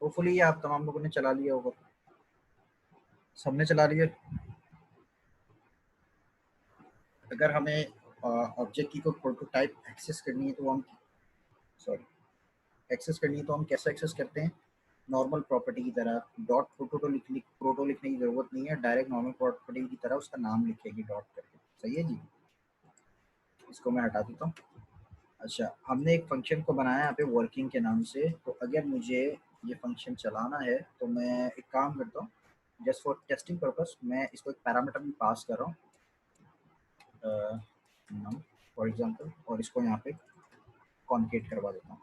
होपफुली ये आप तमाम लोगों ने चला लिया होगा, सबने चला लिया। अगर हमें ऑब्जेक्ट की कोई प्रोटोटाइप एक्सेस करनी है तो हम, सॉरी, एक्सेस करनी है तो हम कैसे एक्सेस करते हैं? नॉर्मल प्रॉपर्टी की तरह डॉट प्रोटो लिखने की जरूरत नहीं है, डायरेक्ट नॉर्मल प्रॉपर्टी की तरह उसका नाम लिखेगी डॉट करके। सही है जी, इसको मैं हटा देता हूँ। अच्छा, हमने एक फंक्शन को बनाया यहाँ पे वर्किंग के नाम से, तो अगर मुझे ये फंक्शन चलाना है तो मैं एक काम करता हूँ, जस्ट फॉर टेस्टिंग पर्पस मैं इसको एक पैरामीटर भी पास कर रहा हूँ फॉर एग्जांपल, और इसको यहाँ पे कॉन्केट करवा देता हूँ।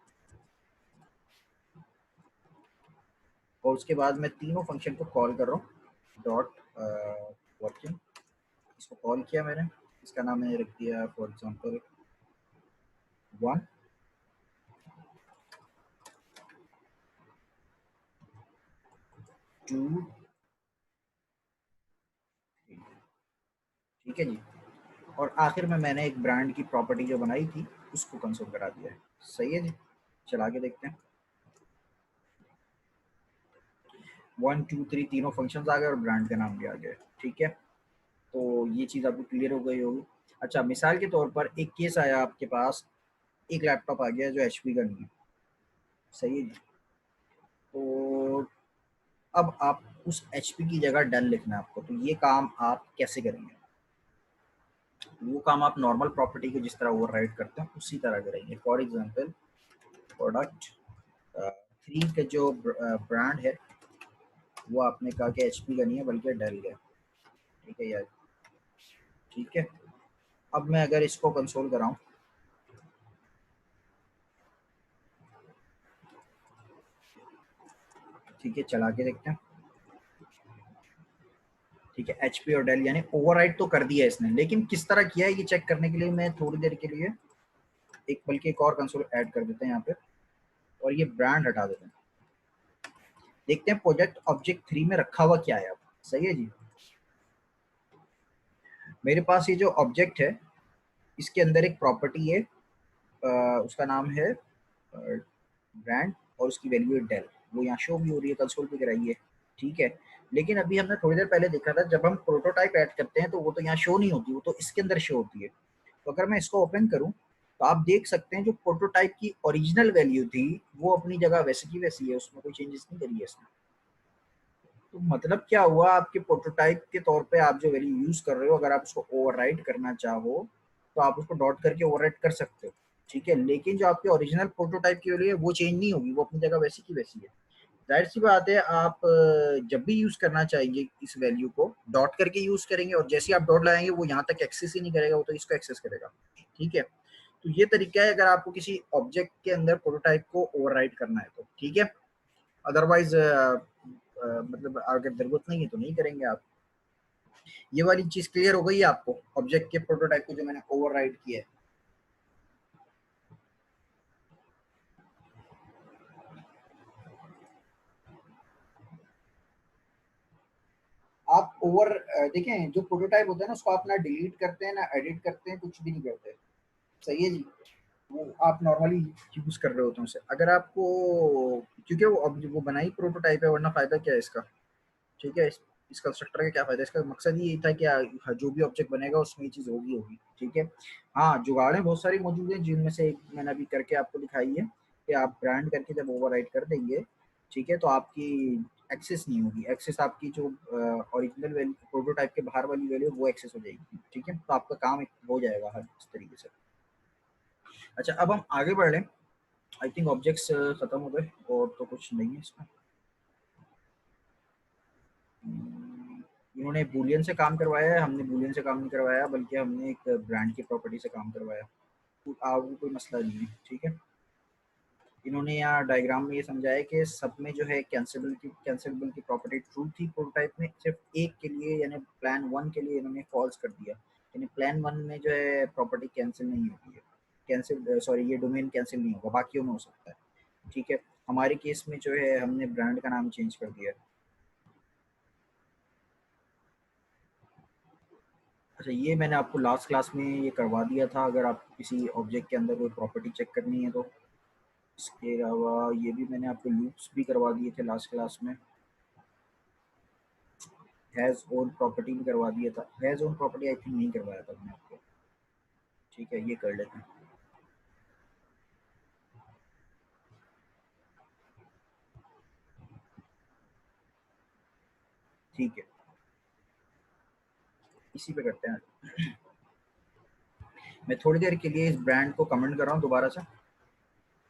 और उसके बाद मैं तीनों फंक्शन को कॉल कर रहा हूँ डॉट वर्किंग। इसको कॉल किया मैंने, इसका नाम मैंने रख दिया फॉर एग्जांपल 1, 2, 3। ठीक है जी। और आखिर में मैंने एक ब्रांड की प्रॉपर्टी जो बनाई थी उसको कंसोल करा दिया है। सही है जी, चला के देखते हैं। 1, 2, 3 तीनों फंक्शंस आ गए और ब्रांड का नाम भी आ गया। ठीक है, तो ये चीज़ आपको क्लियर हो गई होगी। अच्छा, मिसाल के तौर पर एक केस आया आपके पास, एक लैपटॉप आ गया जो एचपी का नहीं है। सही है जी। तो अब आप उस एचपी की जगह डेल लिखना है आपको, तो ये काम आप कैसे करेंगे? वो काम आप नॉर्मल प्रॉपर्टी को जिस तरह ओवरराइड करते हैं उसी तरह करेंगे। फॉर एग्जांपल प्रोडक्ट 3 का जो ब्रांड है वो आपने कहा कि एचपी का नहीं है बल्कि डेल का। ठीक है यार, ठीक है। अब मैं अगर इसको कंसोल कराऊं, ठीक है, चला के देखते हैं। ठीक है, एचपी और डेल यानी ओवरराइड तो कर दिया है इसने, लेकिन किस तरह किया है ये चेक करने के लिए मैं थोड़ी देर के लिए एक, बल्कि एक और कंसोल ऐड कर देते हैं यहाँ पे, और ये ब्रांड हटा देते हैं। देखते हैं प्रोजेक्ट ऑब्जेक्ट 3 में रखा हुआ क्या है अब। सही है जी, मेरे पास ये जो ऑब्जेक्ट है इसके अंदर एक प्रॉपर्टी है, उसका नाम है ब्रांड, और उसकी वैल्यू है डेल। वो यहाँ शो भी हो रही है, कंसोल पे कराई है। ठीक है, लेकिन अभी हमने थोड़ी देर पहले देखा था जब हम प्रोटोटाइप ऐड करते हैं तो वो तो यहाँ शो नहीं होती, वो तो इसके अंदर शो होती है। तो अगर मैं इसको ओपन करूँ तो आप देख सकते हैं जो प्रोटोटाइप की ओरिजिनल वैल्यू थी वो अपनी जगह वैसे की वैसी है, उसमें कोई चेंजेस नहीं करी है इसने। तो मतलब क्या हुआ, आपके प्रोटोटाइप के तौर पे आप जो वैल्यू यूज कर रहे हो अगर आप उसको ओवरराइट करना चाहो तो आप उसको डॉट करके ओवरराइट कर सकते हो। ठीक है, लेकिन जो आपके ओरिजिनल प्रोटोटाइप की वैल्यू है वो चेंज नहीं होगी, वो अपनी जगह वैसी की वैसी है। जाहिर सी बात है, आप जब भी यूज करना चाहिए इस वैल्यू को डॉट करके यूज करेंगे, और जैसे ही आप डॉट लगाएंगे वो यहाँ तक एक्सेस ही नहीं करेगा, वो तो इसको एक्सेस करेगा। ठीक है, तो ये तरीका है अगर आपको किसी ऑब्जेक्ट के अंदर प्रोटोटाइप को ओवरराइड करना है तो। ठीक है, अदरवाइज मतलब अगर जरूरत नहीं है तो नहीं करेंगे आप। ये वाली चीज क्लियर हो गई है आपको ऑब्जेक्ट के प्रोटोटाइप को जो मैंने ओवरराइड किया है? आप ओवर देखें, जो प्रोटोटाइप होता है ना उसको आप ना डिलीट करते हैं ना एडिट करते हैं, कुछ भी नहीं करते। सही है जी, वो आप नॉर्मली यूज कर रहे होते हैं उसे। अगर आपको, क्योंकि वो अब वो बना ही प्रोटोटाइप है, वरना फायदा क्या है इसका? ठीक है, इस कंस्ट्रक्टर का क्या फायदा? इसका मकसद ही यही था कि जो भी ऑब्जेक्ट बनेगा उसमें ये चीज होगी होगी। ठीक है, हाँ जुगाड़ें बहुत सारी मौजूद हैं, जिनमें से एक मैंने अभी करके आपको दिखाई है कि आप ब्रांड करके जब ओवरराइड कर देंगे, ठीक है, तो आपकी एक्सेस नहीं होगी। एक्सेस आपकी जो ओरिजिनल वैल्यू प्रोटोटाइप के बाहर वाली वैल्यू वो एक्सेस हो जाएगी। ठीक है, तो आपका काम हो जाएगा हर इस तरीके से। अच्छा, अब हम आगे बढ़ लें। आई थिंक ऑब्जेक्ट्स खत्म हो गए और तो कुछ नहीं है इसमें। इन्होंने बूलियन से काम करवाया है, हमने बूलियन से काम नहीं करवाया, बल्कि हमने एक ब्रांड की प्रॉपर्टी से काम करवाया। तो आगे कोई मसला नहीं है। ठीक है, इन्होंने यहाँ डायग्राम में ये समझाया है कि सब में जो है कैंसिलेबल की प्रॉपर्टी ट्रू थी प्रोटोटाइप में, सिर्फ एक के लिए यानी प्लान वन के लिए इन्होंने फॉल्स कर दिया। यानी प्लान वन में जो है प्रॉपर्टी कैंसिल नहीं होती है, कैंसिल सॉरी ये डोमेन कैंसिल नहीं होगा, बाकियों में हो सकता है। ठीक है, हमारे केस में जो है हमने ब्रांड का नाम चेंज कर दिया। अच्छा, ये मैंने आपको लास्ट क्लास में ये करवा दिया था, अगर आप किसी ऑब्जेक्ट के अंदर कोई प्रॉपर्टी चेक करनी है तो। इसके अलावा ये भी मैंने आपको लूप्स भी करवा दिए थे लास्ट क्लास में। हैज़ ओन प्रॉपर्टी भी करवा दिया था। Has own property I think नहीं करवाया था मैंने आपको। ठीक है, ये कर लेते हैं। ठीक है, इसी पे करते हैं। मैं थोड़ी देर के लिए इस ब्रांड को कमेंट कर रहा हूँ दोबारा से,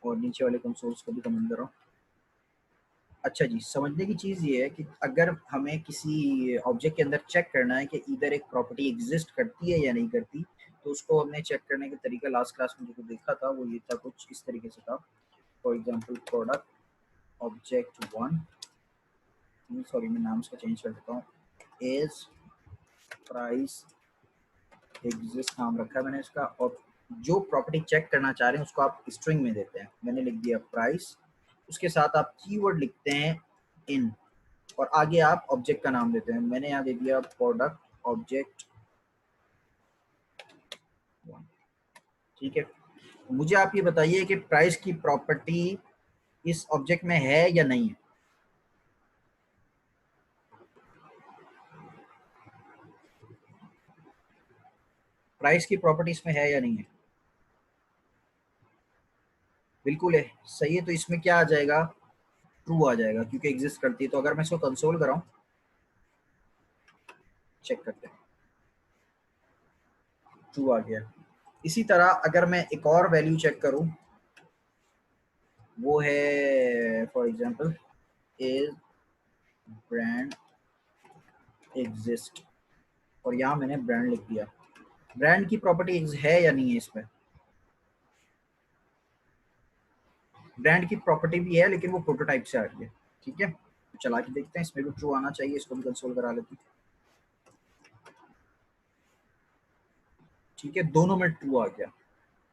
और नीचे वाले कंसोल्स को भी कमेंट कर रहा हूँ। अच्छा जी, समझने की चीज़ ये है कि अगर हमें किसी ऑब्जेक्ट के अंदर चेक करना है कि इधर एक प्रॉपर्टी एग्जिस्ट करती है या नहीं करती, तो उसको हमने चेक करने का तरीका लास्ट क्लास में जो देखा था वो ये था, कुछ इस तरीके से था। For example product object one, sorry मैं नाम इसका चेंज कर देता हूँ, इज प्राइस एग्जिस्ट नाम रखा है मैंने इसका, और जो प्रॉपर्टी चेक करना चाह रहे हैं उसको आप स्ट्रिंग में देते हैं। मैंने लिख दिया प्राइस, उसके साथ आप कीवर्ड लिखते हैं इन, और आगे आप ऑब्जेक्ट का नाम देते हैं। मैंने यहाँ दे दिया प्रोडक्ट ऑब्जेक्ट वन। ठीक है, मुझे आप ये बताइए कि प्राइस की प्रॉपर्टी इस ऑब्जेक्ट में है या नहीं है? प्राइस की प्रॉपर्टी इसमें है या नहीं है? बिल्कुल है, सही है। तो इसमें क्या आ जाएगा? ट्रू आ जाएगा, क्योंकि एग्जिस्ट करती है। तो अगर मैं इसको कंसोल कराऊं, चेक करते हैं, ट्रू आ गया। इसी तरह अगर मैं एक और वैल्यू चेक करूं, वो है for example is brand exist, और यहाँ मैंने ब्रांड लिख दिया। ब्रांड की प्रॉपर्टी है या नहीं है इसमें? ब्रांड की प्रॉपर्टी भी है, लेकिन वो प्रोटोटाइप से आ रही है। ठीक है, तो चला के देखते हैं, इसमें भी ट्रू आना चाहिए। इसको भी कंसोल करा लेते हैं। ठीक है, दोनों में ट्रू आ गया।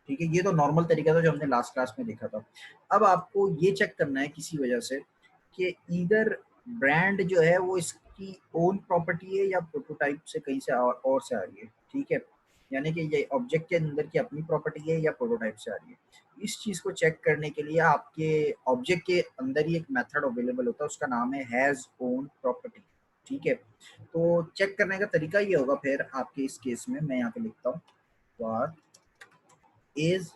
ठीक है, ये तो नॉर्मल तरीका था जो हमने लास्ट क्लास में देखा था। अब आपको ये चेक करना है किसी वजह से कि इधर ब्रांड जो है वो इसकी ओन प्रॉपर्टी है या प्रोटोटाइप से कहीं से और से आ रही है। ठीक है, यानी कि ये ऑब्जेक्ट के अंदर की अपनी प्रॉपर्टी है या प्रोटोटाइप से आ रही है। इस चीज को चेक करने के लिए आपके ऑब्जेक्ट के अंदर ही एक मेथड अवेलेबल होता है, उसका नाम है हैज ओन प्रॉपर्टी। ठीक है, तो चेक करने का तरीका ये होगा फिर आपके इस केस में, मैं यहाँ पे लिखता हूँ for is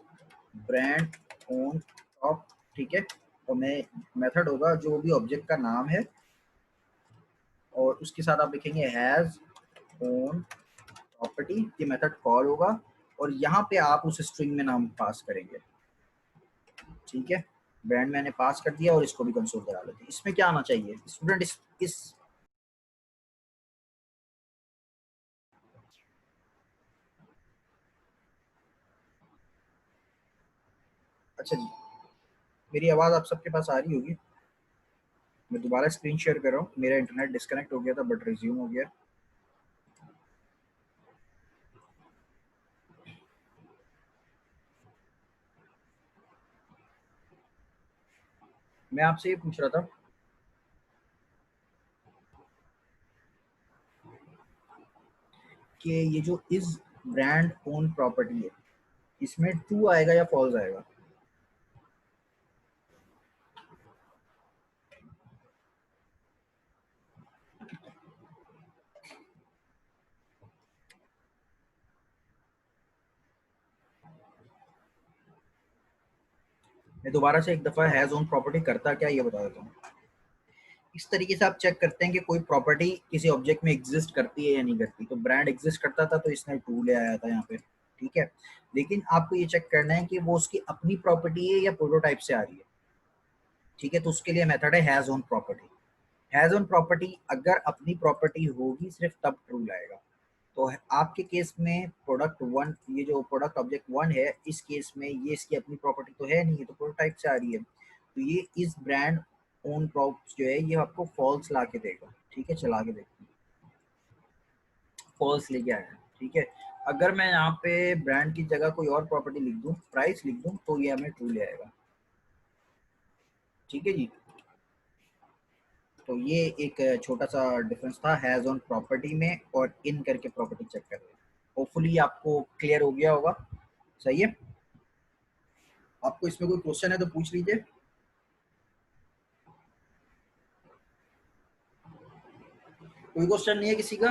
brand own top. ठीक है, और मैं मेथड होगा जो भी ऑब्जेक्ट का नाम है, और उसके साथ आप लिखेंगे हैज ओन प्रॉपर्टी। ये मेथड कॉल होगा, और यहाँ पे आप उस स्ट्रिंग में नाम पास करेंगे। ठीक है, ब्रांड मैंने पास कर दिया और इसको भी कंसोल करा लेते हैं। इसमें क्या आना चाहिए स्टूडेंट, इस अच्छा जी, मेरी आवाज़ आप सबके पास आ रही होगी। मैं दोबारा स्क्रीन शेयर कर रहा हूँ, मेरा इंटरनेट डिस्कनेक्ट हो गया था बट रिज्यूम हो गया। मैं आपसे ये पूछ रहा था कि ये जो इस ब्रांड ओन प्रॉपर्टी है, इसमें ट्रू आएगा या फॉल्स आएगा? मैं दोबारा से एक दफ़ा हैज़ ओन प्रॉपर्टी करता क्या ये बता देता हूँ। इस तरीके से आप चेक करते हैं कि कोई प्रॉपर्टी किसी ऑब्जेक्ट में एग्जिस्ट करती है या नहीं करती। तो ब्रांड एग्जिस्ट करता था तो इसने टू ले आया था यहाँ पे, ठीक है। लेकिन आपको ये चेक करना है कि वो उसकी अपनी प्रॉपर्टी है या प्रोटोटाइप से आ रही है, ठीक है। तो उसके लिए मेथड है has own property. Has own property अगर अपनी प्रॉपर्टी होगी सिर्फ तब ट्रू लाएगा। तो आपके केस में प्रोडक्ट वन, ये जो प्रोडक्ट ऑब्जेक्ट वन है, इस केस में ये इसकी अपनी प्रॉपर्टी तो है नहीं, है तो प्रोटोटाइप से आ रही है। तो ये इस ब्रांड ओन प्रॉप्स जो है ये आपको फॉल्स ला के देगा, ठीक है। चला के देखते हैं, फॉल्स लेके आया है, ठीक है। अगर मैं यहाँ पे ब्रांड की जगह कोई और प्रॉपर्टी लिख दूँ, प्राइस लिख दूँ, तो ये हमें ट्रू ले आएगा, ठीक है जी। तो ये एक छोटा सा डिफरेंस था हैज़ ऑन प्रॉपर्टी में और इन करके प्रॉपर्टी चेक कर रहे हैं। होपफुली आपको क्लियर हो गया होगा, सही है। आपको इसमें कोई क्वेश्चन है तो पूछ लीजिए। कोई क्वेश्चन नहीं है किसी का?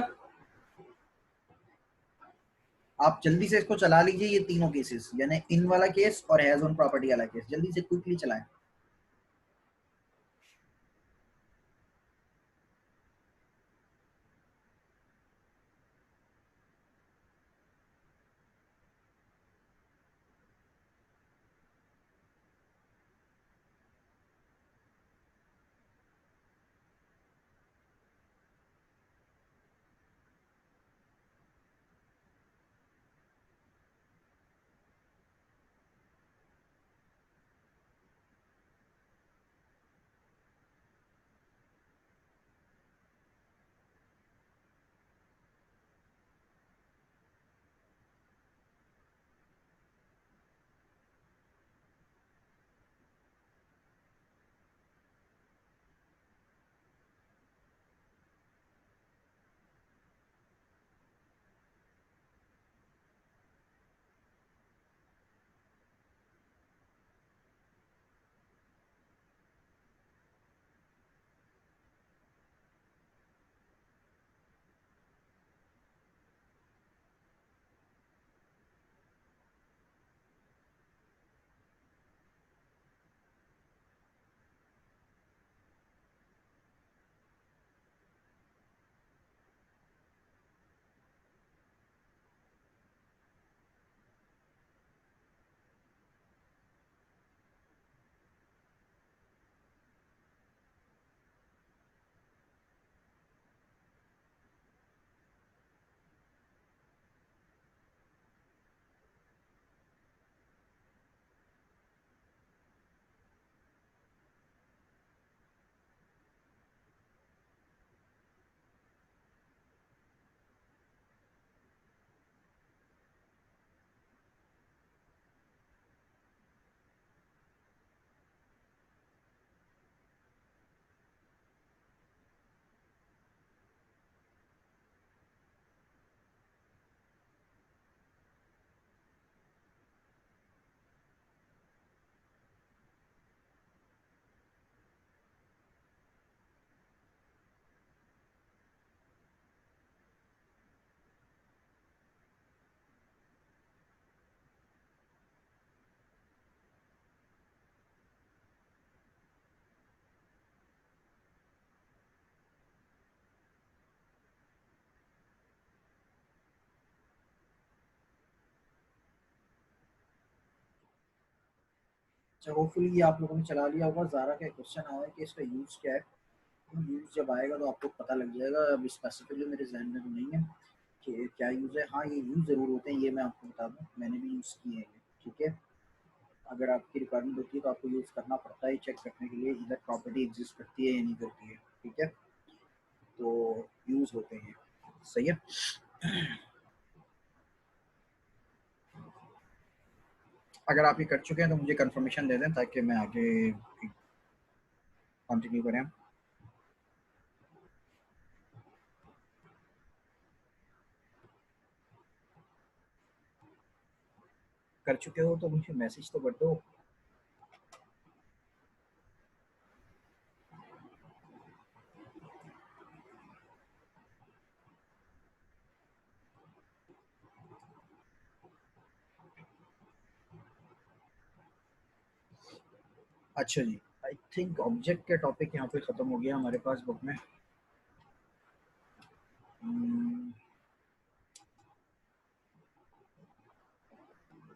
आप जल्दी से इसको चला लीजिए, ये तीनों केसेस यानी इन वाला केस और हैज ऑन प्रॉपर्टी वाला केस जल्दी से क्विकली चलाएं। अच्छा, होपफुली ये आप लोगों ने चला लिया होगा। ज़ारा का क्वेश्चन आया है कि इसका यूज़ क्या है। यूज़ जब आएगा तो आपको पता लग जाएगा। अब स्पेसिफिकली मेरे जहन में तो नहीं है कि क्या यूज़ है। हाँ, ये यूज़ ज़रूर होते हैं, ये मैं आपको बता दूँ, मैंने भी यूज़ किए हैं ये। ठीक है, अगर आपकी रिक्वायरमेंट होती है तो आपको यूज़ करना पड़ता है चेक करने के लिए इधर प्रॉपर्टी एग्जिस्ट करती है या नहीं करती है। ठीक है, तो यूज़ होते हैं। सही है। अगर आप ये कर चुके हैं तो मुझे कंफर्मेशन दे दें ताकि मैं आगे कंटिन्यू करें। कर चुके हो तो मुझे मैसेज तो कर दो। अच्छा जी, आई थिंक ऑब्जेक्ट के टॉपिक यहाँ पे ख़त्म हो गया हमारे पास बुक में। हम्म,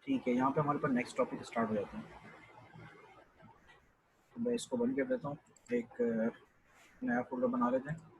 ठीक है, यहाँ पे हमारे पास नेक्स्ट टॉपिक स्टार्ट हो जाता है। तो मैं इसको बंद कर देता हूँ। एक नया फोल्डर बना लेते हैं।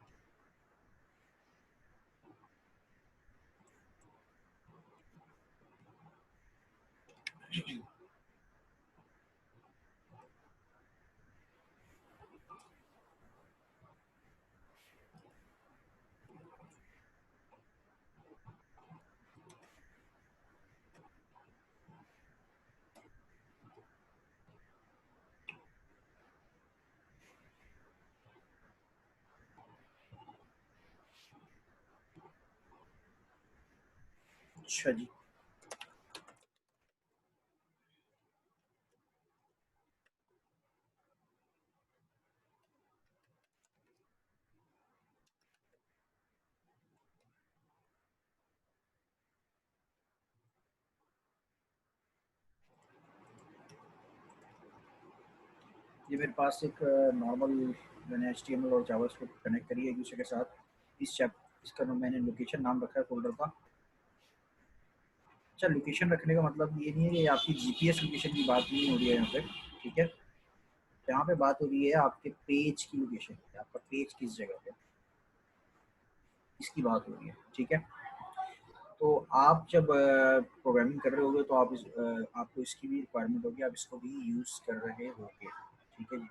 अच्छा जी, ये मेरे पास एक नॉर्मल मैंने HTML और जावास्क्रिप्ट कनेक्ट करी है एक दूसरे के साथ। इसका मैंने लोकेशन नाम रखा है फोल्डर का। अच्छा, लोकेशन रखने का मतलब ये नहीं है कि आपकी जीपीएस लोकेशन की बात नहीं हो रही है यहाँ पे। ठीक है, यहाँ पे बात हो रही है आपके पेज की लोकेशन, आपका पेज किस जगह पे, इसकी बात हो रही है। ठीक है, तो आप जब प्रोग्रामिंग कर रहे होगे तो आपको इसकी भी रिक्वायरमेंट होगी, आप इसको भी यूज़ कर रहे होगे। ठीक है जी,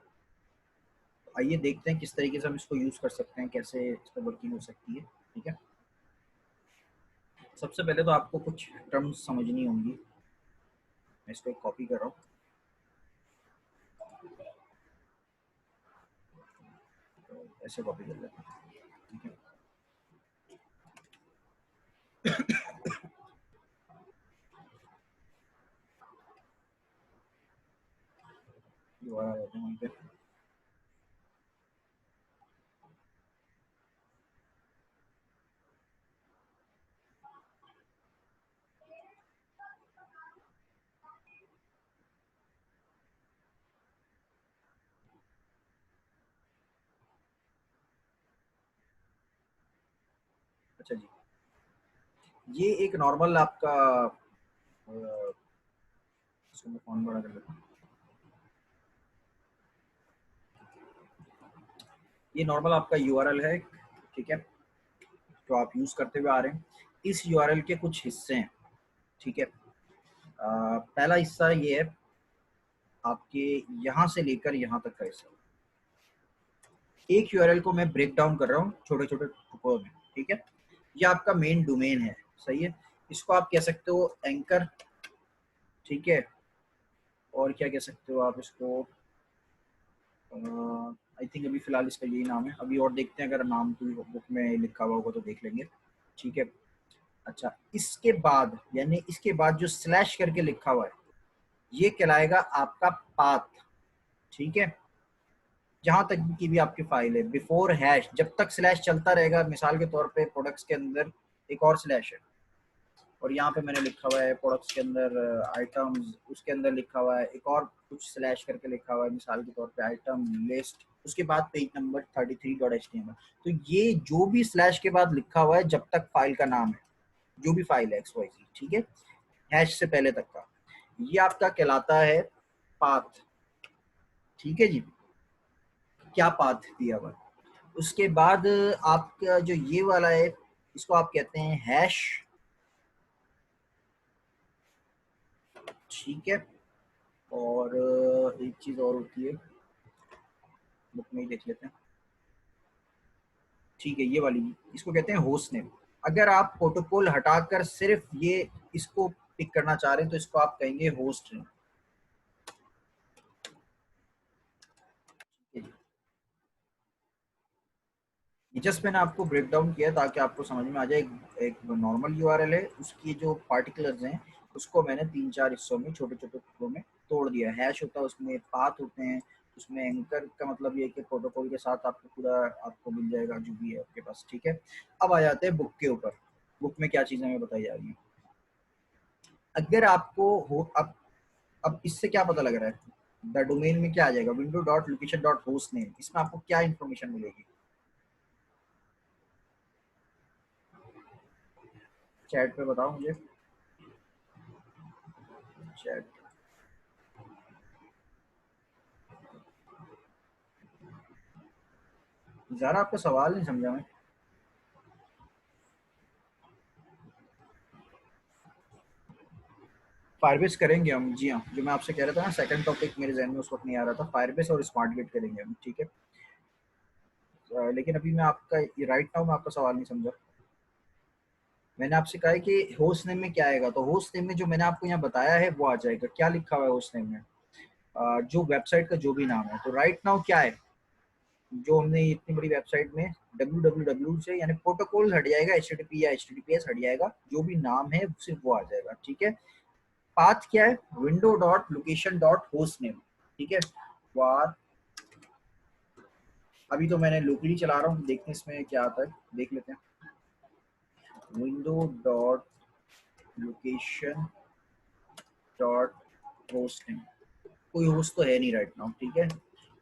तो आइए देखते हैं किस तरीके से हम इसको यूज़ कर सकते हैं, कैसे इस पर वर्किंग हो सकती है। ठीक है, सबसे पहले तो आपको कुछ टर्म्स समझनी होंगी। मैं इसको एक कॉपी कर रहा हूँ। तो ऐसे कॉपी कर लेते हैं। ठीक है, दोबारा आ जाते हैं वहीं पे। अच्छा जी, ये एक नॉर्मल आपका इसको मैं फोन बड़ा कर लेता हूँ। ये नॉर्मल आपका यूआरएल है। ठीक है, जो आप यूज़ करते हुए आ रहे हैं। इस यूआरएल के कुछ हिस्से हैं। ठीक है, पहला हिस्सा ये है आपके यहाँ से लेकर यहाँ तक का हिस्सा। एक यूआरएल को मैं ब्रेक डाउन कर रहा हूँ छोटे छोटे टुकड़ों में। ठीक है, ये आपका मेन डोमेन है। सही है, इसको आप कह सकते हो एंकर। ठीक है, और क्या कह सकते हो आप इसको, आई थिंक अभी फिलहाल इसका यही नाम है। अभी और देखते हैं, अगर नाम कोई बुक में लिखा हुआ होगा तो देख लेंगे। ठीक है, अच्छा, इसके बाद यानी इसके बाद जो स्लैश करके लिखा हुआ है ये कहलाएगा आपका पाथ। ठीक है, जहां तक की भी आपकी फाइल है बिफोर हैश, जब तक स्लैश चलता रहेगा। मिसाल के तौर पे प्रोडक्ट्स के अंदर एक और स्लैश है और यहाँ पे मैंने लिखा हुआ है प्रोडक्ट्स के अंदर आइटम्स, उसके अंदर लिखा हुआ है एक और कुछ स्लैश करके लिखा हुआ है, मिसाल के तौर पे आइटम लिस्ट, उसके बाद पेज नंबर 33.html। तो ये जो भी स्लैश के बाद लिखा हुआ है जब तक फाइल का नाम है, जो भी फाइल है XYZ, ठीक है, हैश से पहले तक का, ये आपका कहलाता है पाथ, ठीक है जी, क्या पाथ दिया हुआ है। उसके बाद आपका जो ये वाला है, इसको आप कहते हैं हैश, ठीक है। और एक चीज और होती है, बुक में ही देख लेते हैं, ठीक है, ये वाली, इसको कहते हैं होस्ट नेम। अगर आप प्रोटोकॉल हटाकर सिर्फ ये इसको पिक करना चाह रहे हैं तो इसको आप कहेंगे होस्ट नेम। ये जस्ट मैंने आपको ब्रेक डाउन किया ताकि आपको समझ में आ जाए। एक नॉर्मल यूआरएल है, उसकी जो पार्टिकुलर्स हैं उसको मैंने 3-4 हिस्सों में, छोटे छोटे टुकड़ों में तोड़ दिया। हैश होता है, उसमें पाथ होते हैं, उसमें एंकर का मतलब ये है कि प्रोटोकॉल के साथ आपको पूरा आपको मिल जाएगा जो भी है आपके पास, ठीक है। अब आ जाते हैं बुक के ऊपर। बुक में क्या चीज़ें हमें बताई जा रही हैं। अगर आपको हो, अब इससे क्या पता लग रहा है, द डोमेन में क्या आ जाएगा, window dot location dot host name, इसमें आपको क्या इन्फॉर्मेशन मिलेगी। चैट पे बताओ मुझे, चैट। ज़रा आपका सवाल नहीं समझा मैं। फायरबेस करेंगे हम, जी हाँ, जो मैं आपसे कह रहा था ना, सेकंड टॉपिक मेरे जहन में उस वक्त नहीं आ रहा था, फायरबेस और स्मार्ट गेट करेंगे हम, ठीक है। लेकिन अभी मैं आपका राइट नाउ मैं आपका सवाल नहीं समझा। मैंने आपसे कहा है कि होस्ट नेम में क्या आएगा, तो होस्ट नेम में जो मैंने आपको यहाँ बताया है वो आ जाएगा। क्या लिखा हुआ है होस्ट नेम में, जो वेबसाइट का जो भी नाम है। तो राइट नाउ क्या है, जो हमने इतनी बड़ी वेबसाइट में www से यानी प्रोटोकॉल हट जाएगा, HTTP या HTTPS हट जाएगा, जो भी नाम है सिर्फ वो आ जाएगा, ठीक है। पाथ क्या है, window dot location dot host name, ठीक है। वार, अभी तो मैंने लोकली चला रहा हूँ, देखते हैं इसमें क्या आता है, देख लेते हैं। Window dot location dot host name, कोई होस्ट तो है नहीं राइट नाउ, ठीक है,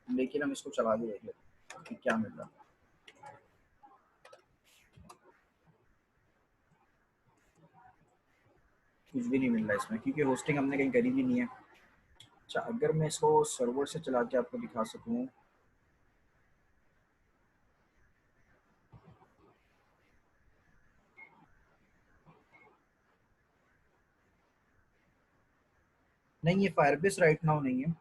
लेकिन हम इसको चला के देख लेते हैं कि क्या मिल रहा है। कुछ भी नहीं मिल रहा है इसमें, क्योंकि होस्टिंग हमने कहीं करी भी नहीं है। अच्छा, अगर मैं इसको सर्वर से चला के आपको दिखा सकूँ, नहीं ये फायरबेस राइट नाउ नहीं है,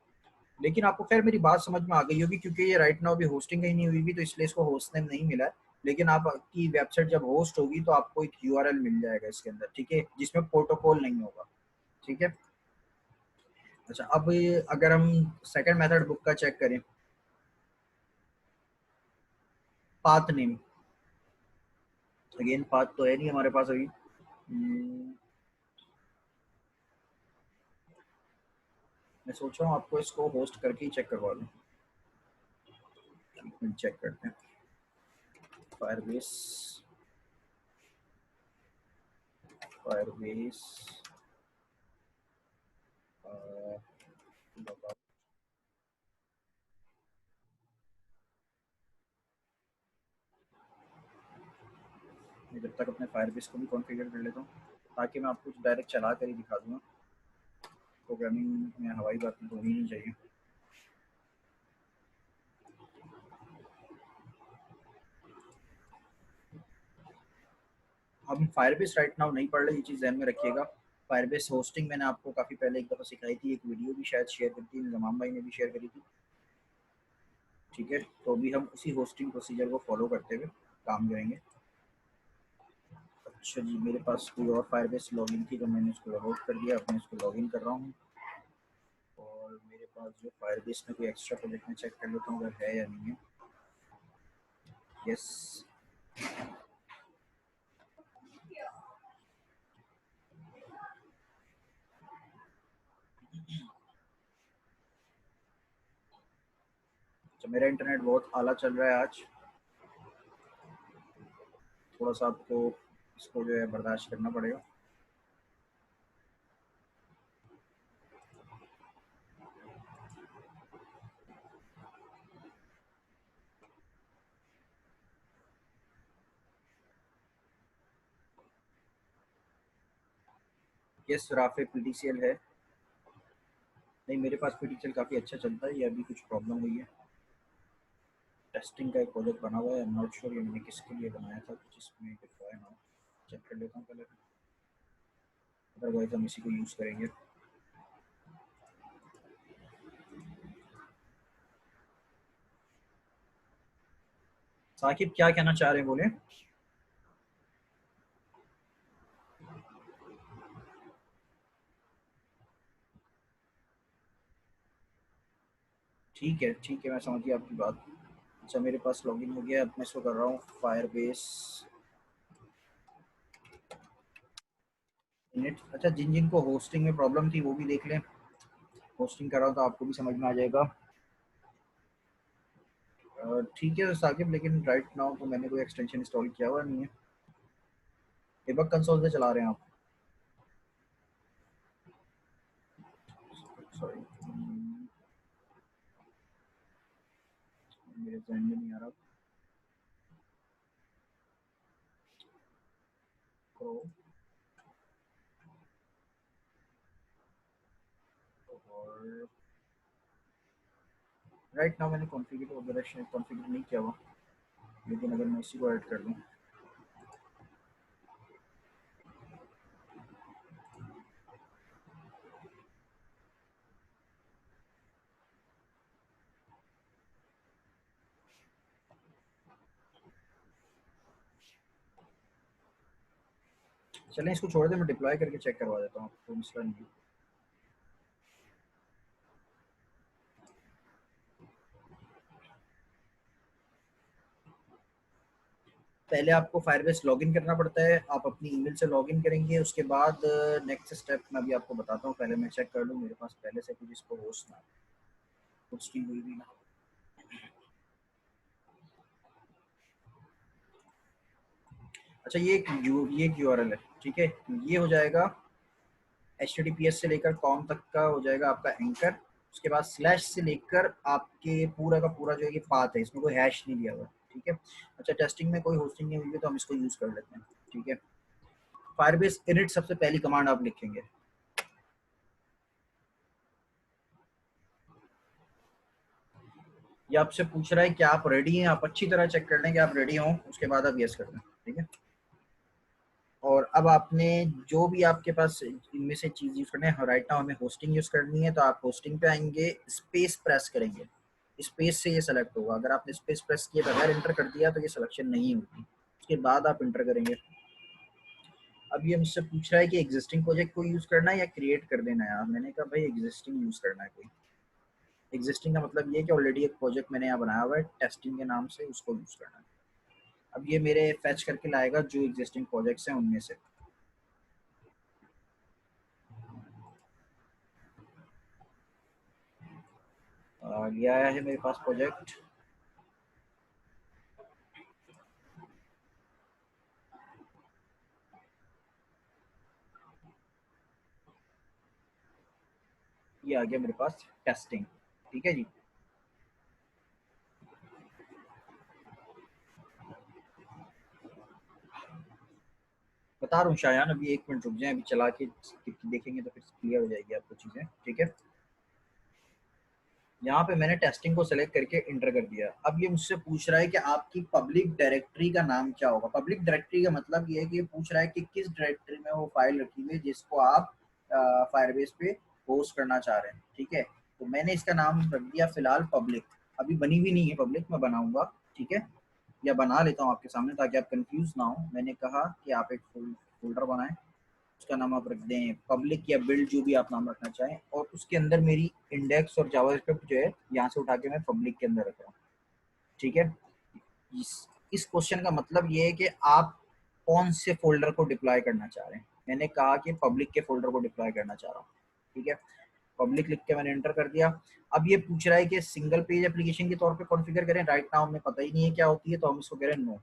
लेकिन आपको खैर मेरी बात समझ में आ गई होगी, क्योंकि ये राइट नाउ भी होस्टिंग ही नहीं हुई भी, तो इसलिए इसको होस्ट नेम नहीं मिला है। लेकिन आपकी वेबसाइट जब होस्ट होगी तो आपको एक यूआरएल मिल जाएगा इसके अंदर, ठीक है, जिसमें प्रोटोकॉल नहीं होगा, ठीक है। अच्छा, अब अगर हम सेकंड मेथड बुक का चेक करें, पाथ नेम, अगेन पाथ तो है नहीं हमारे पास अभी। मैं सोच रहा हूँ आपको इसको होस्ट करके ही चेक करवा लूँ। चेक करते हैं, फायरबेस, फायरबेस, मैं जब तक अपने फायरबेस को भी कॉन्फ़िगर कर लेता हूँ, ताकि मैं आपको डायरेक्ट चला कर ही दिखा दूँगा। प्रोग्रामिंग में हवाई बातें तो होनी नहीं चाहिए। हम फायरबेस राइट नाउ नहीं पढ़ रहे, ये चीज़ ध्यान में रखिएगा। फायरबेस होस्टिंग मैंने आपको काफ़ी पहले एक दफ़ा सिखाई थी, एक वीडियो भी शायद शेयर करी थी, जमान भाई ने भी शेयर करी थी, ठीक है। तो अभी हम उसी होस्टिंग प्रोसीजर को फॉलो करते हुए काम करेंगे। अच्छा जी, मेरे पास कोई और फायरबेस लॉगिन थी तो मैंने उसको लॉग आउट कर दिया, अब मैं इसको लॉगिन कर रहा हूँ। और मेरे पास जो फायरबेस में कोई एक्स्ट्रा प्रोजेक्ट में चेक कर लेता हूँ अगर है या नहीं है। यस, तो मेरा इंटरनेट बहुत आला चल रहा है आज, थोड़ा सा आपको इसको जो है बर्दाश्त करना पड़ेगा। यस, राफे PDCL है, नहीं, मेरे पास PTCL काफ़ी अच्छा चलता है, ये अभी कुछ प्रॉब्लम हुई है। टेस्टिंग का एक प्रोजेक्ट बना हुआ है, आई एम नॉट श्योर ये मैंने किसके लिए बनाया था, जिसमें डिप्लॉय ना हो। चेक कर लेता हूँ पहले, अदरवाइज हम इसी को यूज़ करेंगे। साकिब क्या कहना चाह रहे हैं, बोले। ठीक है, मैं समझ गया आपकी बात। अच्छा, मेरे पास लॉगिन हो गया, अब मैं इसको कर रहा हूँ फायरबेस इनिट। अच्छा, जिन जिन को होस्टिंग में प्रॉब्लम थी वो भी देख लें, होस्टिंग कर रहा हूँ तो आपको भी समझ में आ जाएगा। ठीक है साकिब, लेकिन राइट नाउ तो मैंने कोई एक्सटेंशन इंस्टॉल किया हुआ नहीं है। डेबग कंसोल से चला रहे हैं आप? सॉरी, मेरे जहन में नहीं आ रहा। तो और राइट नाउ मैंने कॉन्फ़िगर वगैरह शायद कॉन्फ़िगर नहीं किया हुआ, लेकिन अगर मैं इसी को ऐड कर दूँ। चलें इसको छोड़ दें, मैं डिप्लॉय करके चेक करवा देता हूँ, कोई मसला नहीं है। पहले आपको फायरबेस लॉगिन करना पड़ता है, आप अपनी ईमेल से लॉगिन करेंगे, उसके बाद नेक्स्ट स्टेप मैं अभी आपको बताता हूँ। पहले मैं चेक कर लूँ मेरे पास पहले से कुछ इसको होस्ट ना, होस्टिंग हुई भी ना। अच्छा, ये एक यूआरएल है, ठीक है। ये हो जाएगा HTTPS से लेकर कॉम तक का हो जाएगा आपका एंकर। उसके बाद स्लैश से लेकर आपके पूरा का पूरा जो ये पाथ है, इसमें कोई हैश नहीं दिया हुआ, ठीक है। अच्छा, टेस्टिंग में कोई होस्टिंग नहीं हुई है तो हम इसको यूज़ कर लेते हैं, ठीक है। फायरबेस इनिट सबसे पहली कमांड आप लिखेंगे। ये आपसे पूछ रहा है कि आप रेडी हैं, आप अच्छी तरह चेक कर लें कि आप रेडी हों, उसके बाद आप यस कर दें, ठीक है। और अब आपने जो भी आपके पास इनमें से चीज़ यूज़ करनी है, राइट नाउ हमें होस्टिंग यूज़ करनी है, तो आप होस्टिंग पे आएंगे, स्पेस प्रेस करेंगे, स्पेस से ये सेलेक्ट होगा। अगर आपने स्पेस प्रेस किए बगैर इंटर कर दिया तो ये सिलेक्शन नहीं होगी, उसके बाद आप इंटर करेंगे। अब ये मुझसे पूछ रहा है कि एग्जिस्टिंग प्रोजेक्ट को यूज़ करना है या क्रिएट कर देना है। मैंने कहा भाई एग्जिस्टिंग यूज़ करना है कोई। एग्जिस्टिंग का मतलब ये कि ऑलरेडी एक प्रोजेक्ट मैंने यहाँ बनाया हुआ है टेस्टिंग के नाम से, उसको यूज़ करना है। अब ये मेरे फैच करके लाएगा जो एग्जिस्टिंग प्रोजेक्ट्स हैं उनमें से। ये आया है मेरे पास प्रोजेक्ट। ये आ गया मेरे पास टेस्टिंग, ठीक है जी। बता रहा हूँ शायान, अभी 1 मिनट रुक जाए, अभी चला के देखेंगे तो फिर क्लियर हो जाएगी आपको चीज़ें, ठीक है। यहाँ पे मैंने टेस्टिंग को सेलेक्ट करके इंटर कर दिया। अब ये मुझसे पूछ रहा है कि आपकी पब्लिक डायरेक्टरी का नाम क्या होगा। पब्लिक डायरेक्टरी का मतलब ये है कि ये पूछ रहा है कि किस डायरेक्टरी में वो फाइल रखी हुई है जिसको आप फायरबेस पे होस्ट करना चाह रहे हैं, ठीक है। तो मैंने इसका नाम रख दिया फिलहाल पब्लिक। अभी बनी भी नहीं है पब्लिक, मैं बनाऊंगा, ठीक है। या बना लेता हूँ आपके सामने ताकि आप कंफ्यूज ना हो। मैंने कहा कि आप एक फोल्डर बनाएं, उसका नाम आप रख दें पब्लिक या बिल्ड, जो भी आप नाम रखना चाहें, और उसके अंदर मेरी इंडेक्स और जावास्क्रिप्ट जो है यहाँ से उठा के मैं पब्लिक के अंदर रख रहा हूँ, ठीक है। इस क्वेश्चन का मतलब ये है कि आप कौन से फोल्डर को डिप्लॉय करना चाह रहे हैं। मैंने कहा कि पब्लिक के फोल्डर को डिप्लॉय करना चाह रहा हूँ, ठीक है। पब्लिक लिख के मैंने एंटर कर दिया। अब ये पूछ रहा है कि सिंगल पेज एप्लीकेशन के तौर पे कॉन्फ़िगर करें। राइट नाउ हमें पता ही नहीं है क्या होती है, तो हम इसको कह रहे हैं नो।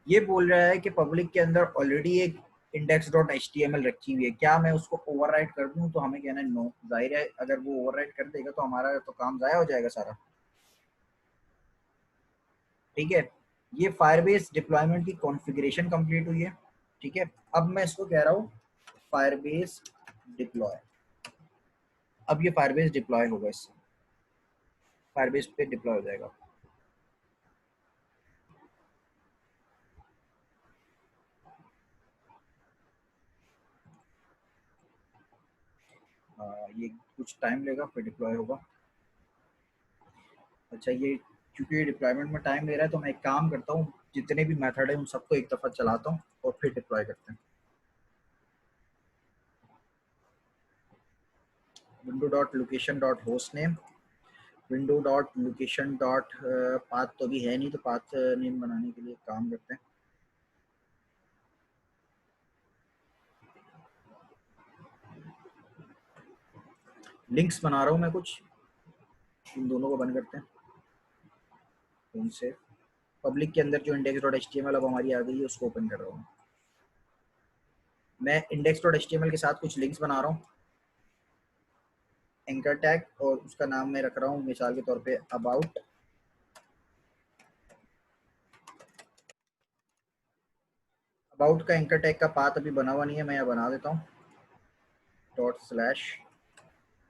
ये बोल रहा है कि पब्लिक के अंदर ऑलरेडी एक index.html रखी हुई है, क्या मैं उसको ओवरराइट कर दूं, तो हमें कहना है नो। जाहिर है अगर वो ओवरराइट कर देगा तो हमारा तो काम जाया हो जाएगा सारा, ठीक है। ये फायरबेस डिप्लॉयमेंट की कॉन्फ़िगरेशन कंप्लीट हुई है, ठीक है। अब मैं इसको कह रहा हूँ फायरबेस डिप्लॉय। अब ये फायरबेस डिप्लॉय होगा, इससे फायरबेस पे डिप्लॉय हो जाएगा। ये कुछ टाइम लेगा फिर डिप्लॉय होगा। अच्छा, ये क्योंकि डिप्लॉयमेंट में टाइम ले रहा है तो मैं एक काम करता हूँ, जितने भी मेथड है उन सबको एक दफ़ा चलाता हूँ और फिर डिप्लॉय करते हैं। Window dot location dot host name, window dot location dot path तो अभी है नहीं, तो पाथ नेम बनाने के लिए काम करते हैं। लिंक्स बना रहा हूँ मैं कुछ, इन दोनों को बंद करते हैं। उनसे पब्लिक के अंदर जो index dot H T M L अब हमारी आ गई है उसको ओपन कर रहा हूँ मैं। Index dot H T M L के साथ कुछ लिंक्स बना रहा हूँ, एंकर टैग, और उसका नाम मैं रख रहा हूँ मिसाल के तौर पे अबाउट। अबाउट का एंकर टैग का पाथ अभी बना हुआ नहीं है, मैं यहाँ बना देता हूँ, dot slash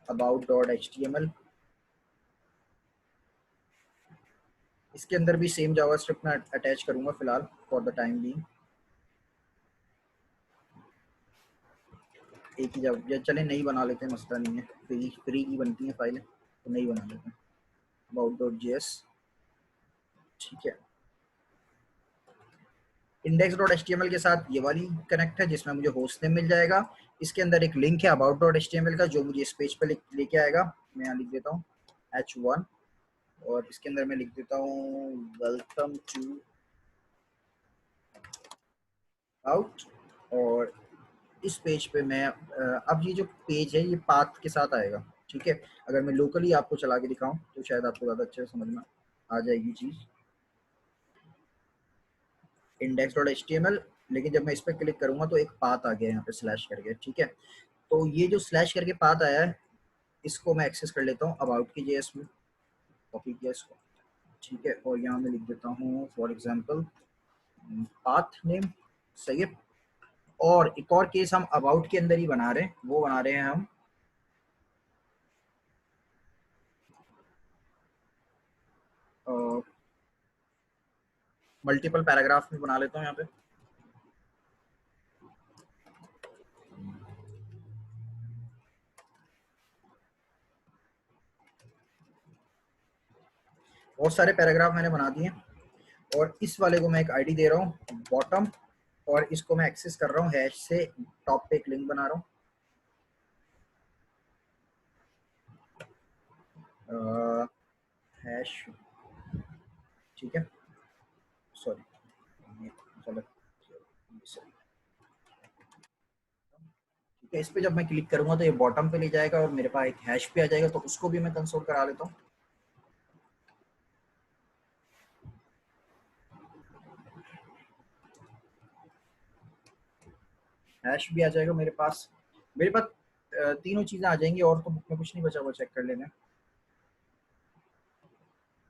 about dot H T M L. इसके अंदर भी सेम जावास्क्रिप्ट में अटैच करूंगा फिलहाल फॉर द टाइम बीइंग। एक ही जब या चले नई बना लेते हैं, मसला नहीं है, फ्री की बनती है फाइलें तो नई बना लेते हैं, अबाउट डॉट जी एस। ठीक है, index dot H T M L के साथ ये वाली कनेक्ट है जिसमें मुझे होस्ट नेम मिल जाएगा। इसके अंदर एक लिंक है about dot H T M L का जो मुझे इस पेज पर लेके आएगा। मैं यहाँ लिख देता हूँ H1, और इसके अंदर मैं लिख देता हूँ वेलकम टू आउट। और इस पेज पे मैं अब ये जो पेज है ये पाथ के साथ आएगा। ठीक है, अगर मैं लोकली आपको चला के दिखाऊं तो शायद आपको ज़्यादा अच्छे से समझ में आ जाएगी चीज़। Index dot H T M L, लेकिन जब मैं इस पर क्लिक करूंगा तो एक पाथ आ गया यहाँ पे स्लैश करके। ठीक है, तो ये जो स्लैश करके पाथ आया है इसको मैं एक्सेस कर लेता हूँ अबाउट की जेएस में, कॉपी किया इसको। ठीक है, और यहाँ मैं लिख देता हूँ फॉर एग्जांपल पाथ नेम। सही है, और एक और केस हम अबाउट के अंदर ही बना रहे हैं, वो बना रहे हैं हम मल्टीपल पैराग्राफ में बना लेता हूँ यहाँ पे। बहुत सारे पैराग्राफ मैंने बना दिए, और इस वाले को मैं एक आईडी दे रहा हूँ बॉटम, और इसको मैं एक्सेस कर रहा हूँ हैश से, टॉप पे एक लिंक बना रहा हूँ हैश। ठीक है, सॉरी गलत। ठीक है, इस पे जब मैं क्लिक करूंगा तो ये बॉटम पे ले जाएगा और मेरे पास एक हैश पे आ जाएगा, तो उसको भी मैं कंसोल करा लेता हूँ। हैश भी आ जाएगा मेरे पास। मेरे पास तीनों चीजें आ जाएंगी, और तो बुक में कुछ नहीं बचा हुआ, चेक कर लेना।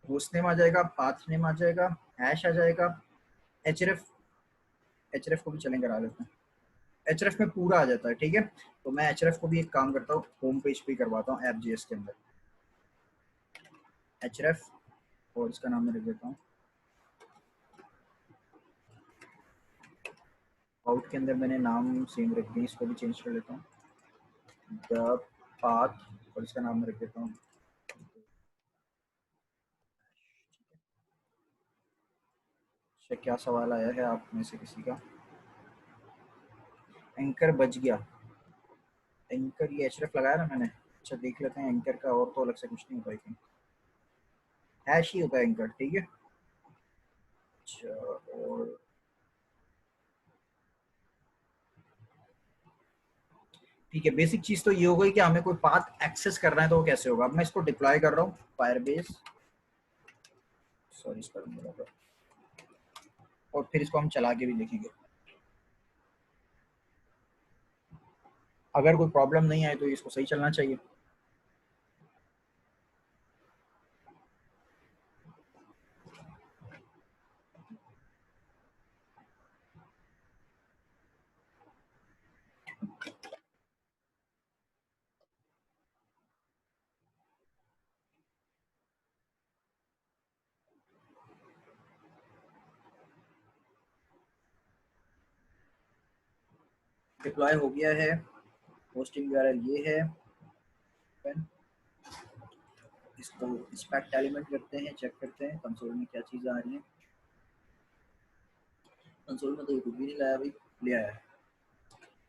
होस्ट नेम आ जाएगा, पाथ नेम आ जाएगा, हैश आ जाएगा, एचरेफ। एचरेफ को भी चलें करा लेते हैं, एचरेफ में पूरा आ जाता है। ठीक है, तो मैं एचरेफ को भी एक काम करता हूँ, होम पेज पे करवाता हूँ ऐप जीएस के अंदर एचरेफ, और इसका नाम मैं लिख देता हूँ आउट के अंदर मैंने नाम सेम रख दिया, इसको भी चेंज कर लेता हूँ द पाथ, और इसका नाम मैं रख देता हूँ। क्या सवाल आया है आप में से किसी का? एंकर बच गया, एंकर ये एचरेफ लगाया ना मैंने। अच्छा, देख लेते हैं एंकर का, और तो अलग से कुछ नहीं होता है, हैश ही होता है एंकर। ठीक है, अच्छा, और ठीक है, बेसिक चीज तो ये हो गई कि हमें कोई पाथ एक्सेस करना है तो वो कैसे होगा। अब मैं इसको डिप्लॉय कर रहा हूँ फायरबेस, सॉरी इस पर, और फिर इसको हम चला के भी देखेंगे। अगर कोई प्रॉब्लम नहीं आए तो इसको सही चलना चाहिए। डिप्लॉय हो गया है, होस्टिंग यूआरएल ये है। इसको इंस्पेक्ट एलिमेंट करते हैं, चेक करते हैं कंसोल में क्या चीज़ आ रही है। कंसोल में तो कुछ भी नहीं लाया भाई, ले आया है।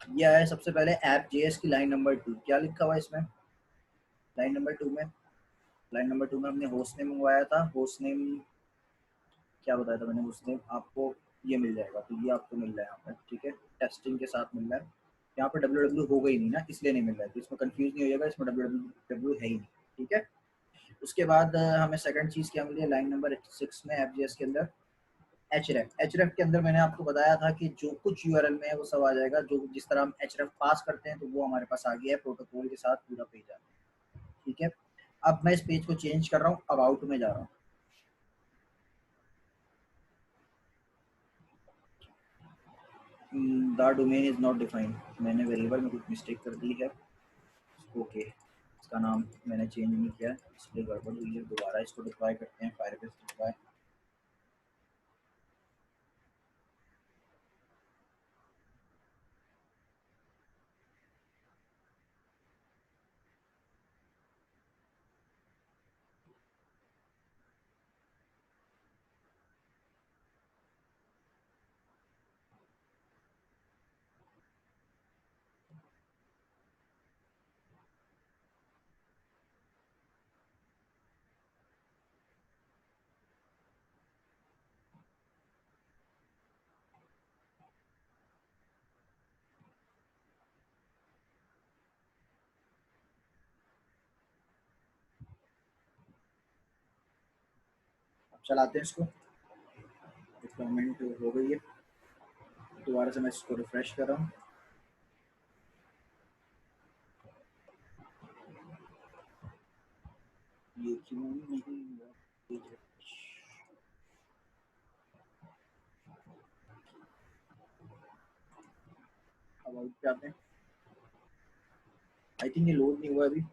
ये आया सबसे पहले ऐप जेएस की लाइन नंबर 2। क्या लिखा हुआ है इसमें लाइन नंबर 2 में? लाइन नंबर 2 में हमने होस्ट नेम मंगवाया था। होस्ट नेम क्या बताया था मैंने? होस्ट नेम आपको ये मिल जाएगा, तो ये आपको मिल रहा है यहाँ पर, ठीक है, टेस्टिंग के साथ मिल रहा है। यहाँ पर डब्ल्यू हो गई नहीं ना, इसलिए नहीं मिल रहा है, तो इसमें कंफ्यूज नहीं हो जाएगा, इसमें डब्ल्यू है ही नहीं, ठीक है। उसके बाद हमें सेकंड चीज़ क्या मिली है लाइन नंबर 6 में एफ के अंदर? एच रेफ के अंदर मैंने आपको बताया था कि जो कुछ यूआरएल में है वो सब आ जाएगा, जो जिस तरह हम एच रेफ पास करते हैं तो वो हमारे पास आ गया है प्रोटोकॉल के साथ पूरा पेज आ गया, ठीक है। अब मैं इस पेज को चेंज कर रहा हूँ, अबाउट में जा रहा हूँ। The domain is not defined, मैंने वेरिएबल में कुछ मिस्टेक कर दी है। ओके, इसका नाम मैंने चेंज नहीं किया इसलिए गड़बड़ हुई है। दोबारा इसको डिप्लॉय करते हैं, फायरबेस डिप्लॉय। अब चलाते हैं इसको, डिप्लॉयमेंट हो गई है। दोबारा से मैं इसको रिफ्रेश कर रहा हूँ। ये क्यों नहीं हुआ? अब आउट पे आते हैं। आई थिंक ये लोड नहीं हुआ अभी,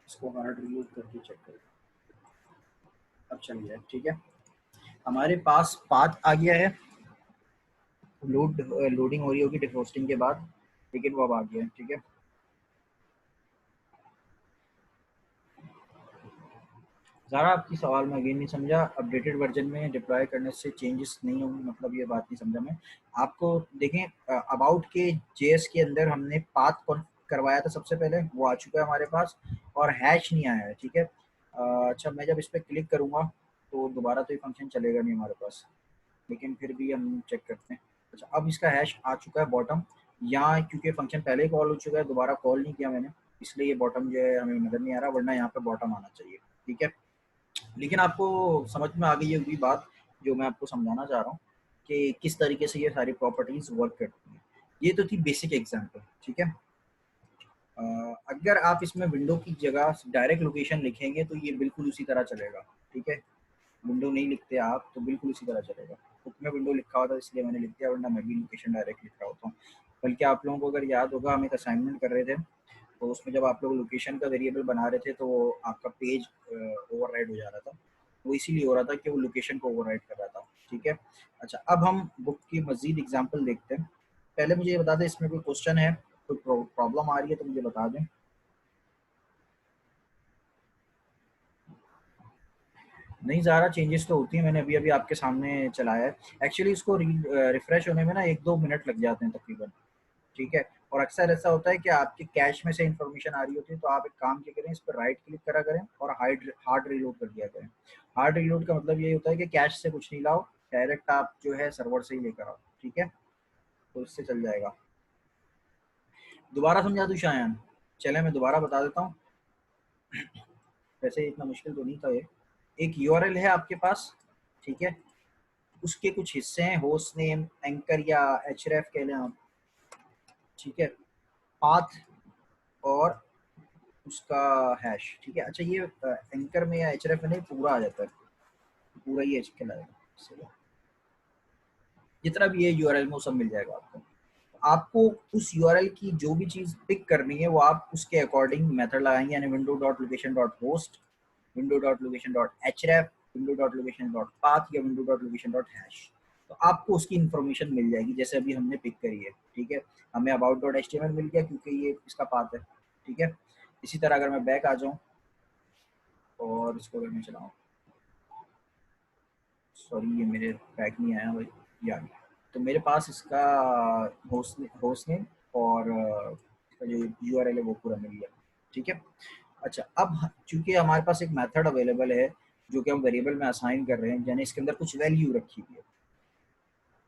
इसको हार्ड रिलोड करके चेक करें। अब चल गया, ठीक है। हमारे पास पाथ आ गया है, लोडिंग हो रही होगी डिफरोस्टिंग के बाद, लेकिन वो अब आ गया है, ठीक है। ज़रा आपकी सवाल में अगेन नहीं समझा। अपडेटेड वर्जन में डिप्लॉय करने से चेंजेस नहीं होंगे, मतलब ये बात नहीं समझा मैं आपको। देखें, अबाउट के जेएस के अंदर हमने पाथ करवाया था सबसे पहले, वो आ चुका है हमारे पास, और हैश नहीं आया है, ठीक है। अच्छा, मैं जब इस पर क्लिक करूँगा तो दोबारा तो ये फंक्शन चलेगा नहीं हमारे पास, लेकिन फिर भी हम चेक करते हैं। अच्छा, अब इसका हैश आ चुका है बॉटम यहाँ, क्योंकि फंक्शन पहले ही कॉल हो चुका है, दोबारा कॉल नहीं किया मैंने, इसलिए ये बॉटम जो है हमें नज़र नहीं आ रहा, वरना यहाँ पे बॉटम आना चाहिए, ठीक है। लेकिन आपको समझ में आ गई होगी बात जो मैं आपको समझाना चाह रहा हूँ, कि किस तरीके से ये सारी प्रॉपर्टीज वर्क करती हैं। ये तो थी बेसिक एग्जांपल, ठीक है। अ, अगर आप इसमें विंडो की जगह डायरेक्ट लोकेशन लिखेंगे तो ये बिल्कुल उसी तरह चलेगा, ठीक है। विंडो नहीं लिखते आप तो बिल्कुल उसी तरह चलेगा। बुक में विंडो लिखा हुआ था इसलिए मैंने लिख दिया, वरना मैं भी लोकेशन डायरेक्ट लिख रहा होता हूँ। बल्कि आप लोगों को अगर याद होगा, हम एक असाइनमेंट कर रहे थे, तो उसमें जब आप लोग लोकेशन का वेरिएबल बना रहे थे तो आपका पेज ओवरराइड हो जा रहा था। वो इसीलिए हो रहा था कि वो लोकेशन को ओवरराइड कर रहा था, ठीक है। अच्छा, अब हम बुक की मजीद एग्जाम्पल देखते हैं। पहले मुझे ये बता दें, इसमें कोई क्वेश्चन है, कोई प्रॉब्लम आ रही है तो मुझे बता दें। नहीं, ज़्यादा चेंजेस तो होती हैं, मैंने अभी अभी आपके सामने चलाया है। एक्चुअली इसको रिफ्रेश होने में ना 1-2 मिनट लग जाते हैं तकरीबन, ठीक है। और अक्सर ऐसा होता है कि आपके कैश में से इंफॉर्मेशन आ रही होती है, तो आप एक काम क्या करें, इस पर राइट क्लिक करा करें और हार्ड रीलोड कर दिया करें। हार्ड रीलोड का मतलब ये होता है कि कैश से कुछ नहीं लाओ, डायरेक्ट आप जो है सर्वर से ही लेकर आओ, ठीक है, तो इससे चल जाएगा। दोबारा समझा दूँ शायन? चले मैं दोबारा बता देता हूँ, वैसे इतना मुश्किल तो नहीं था ये। एक यूआरएल है आपके पास, ठीक है, उसके कुछ हिस्से हैं, होस्ट नेम, एंकर या एचरेफ कह लें आप, ठीक है, पाथ और उसका हैश, ठीक है। अच्छा, ये एंकर में या एचरेफ में नहीं, पूरा आ जाता है, पूरा ही एच कहलाएगा, जितना भी है यूआरएल में वो सब मिल जाएगा आपको। आपको उस यूआरएल की जो भी चीज़ पिक करनी है वो आप उसके अकॉर्डिंग मेथड लगाएंगे, यानी window dot location dot host, window dot location dot href, window dot location dot path या window dot location dot hash. तो आपको उसकी इन्फॉर्मेशन मिल जाएगी जैसे अभी हमने पिक करी है। ठीक है, हमें अबाउट डॉट एच मिल गया क्योंकि ये इसका पाथ है। ठीक है, इसी तरह अगर मैं बैक आ जाऊँ और इसको अगर मैं चलाऊँ, सॉरी ये मेरे बैक नहीं आया भाई, ये आ गया। तो मेरे पास इसका होस्ट नेम और इसका जो यूआरएल है वो पूरा मिल गया। ठीक है, अच्छा अब चूंकि हमारे पास एक मेथड अवेलेबल है जो कि हम वेरिएबल में असाइन कर रहे हैं, यानी इसके अंदर कुछ वैल्यू रखी हुई है,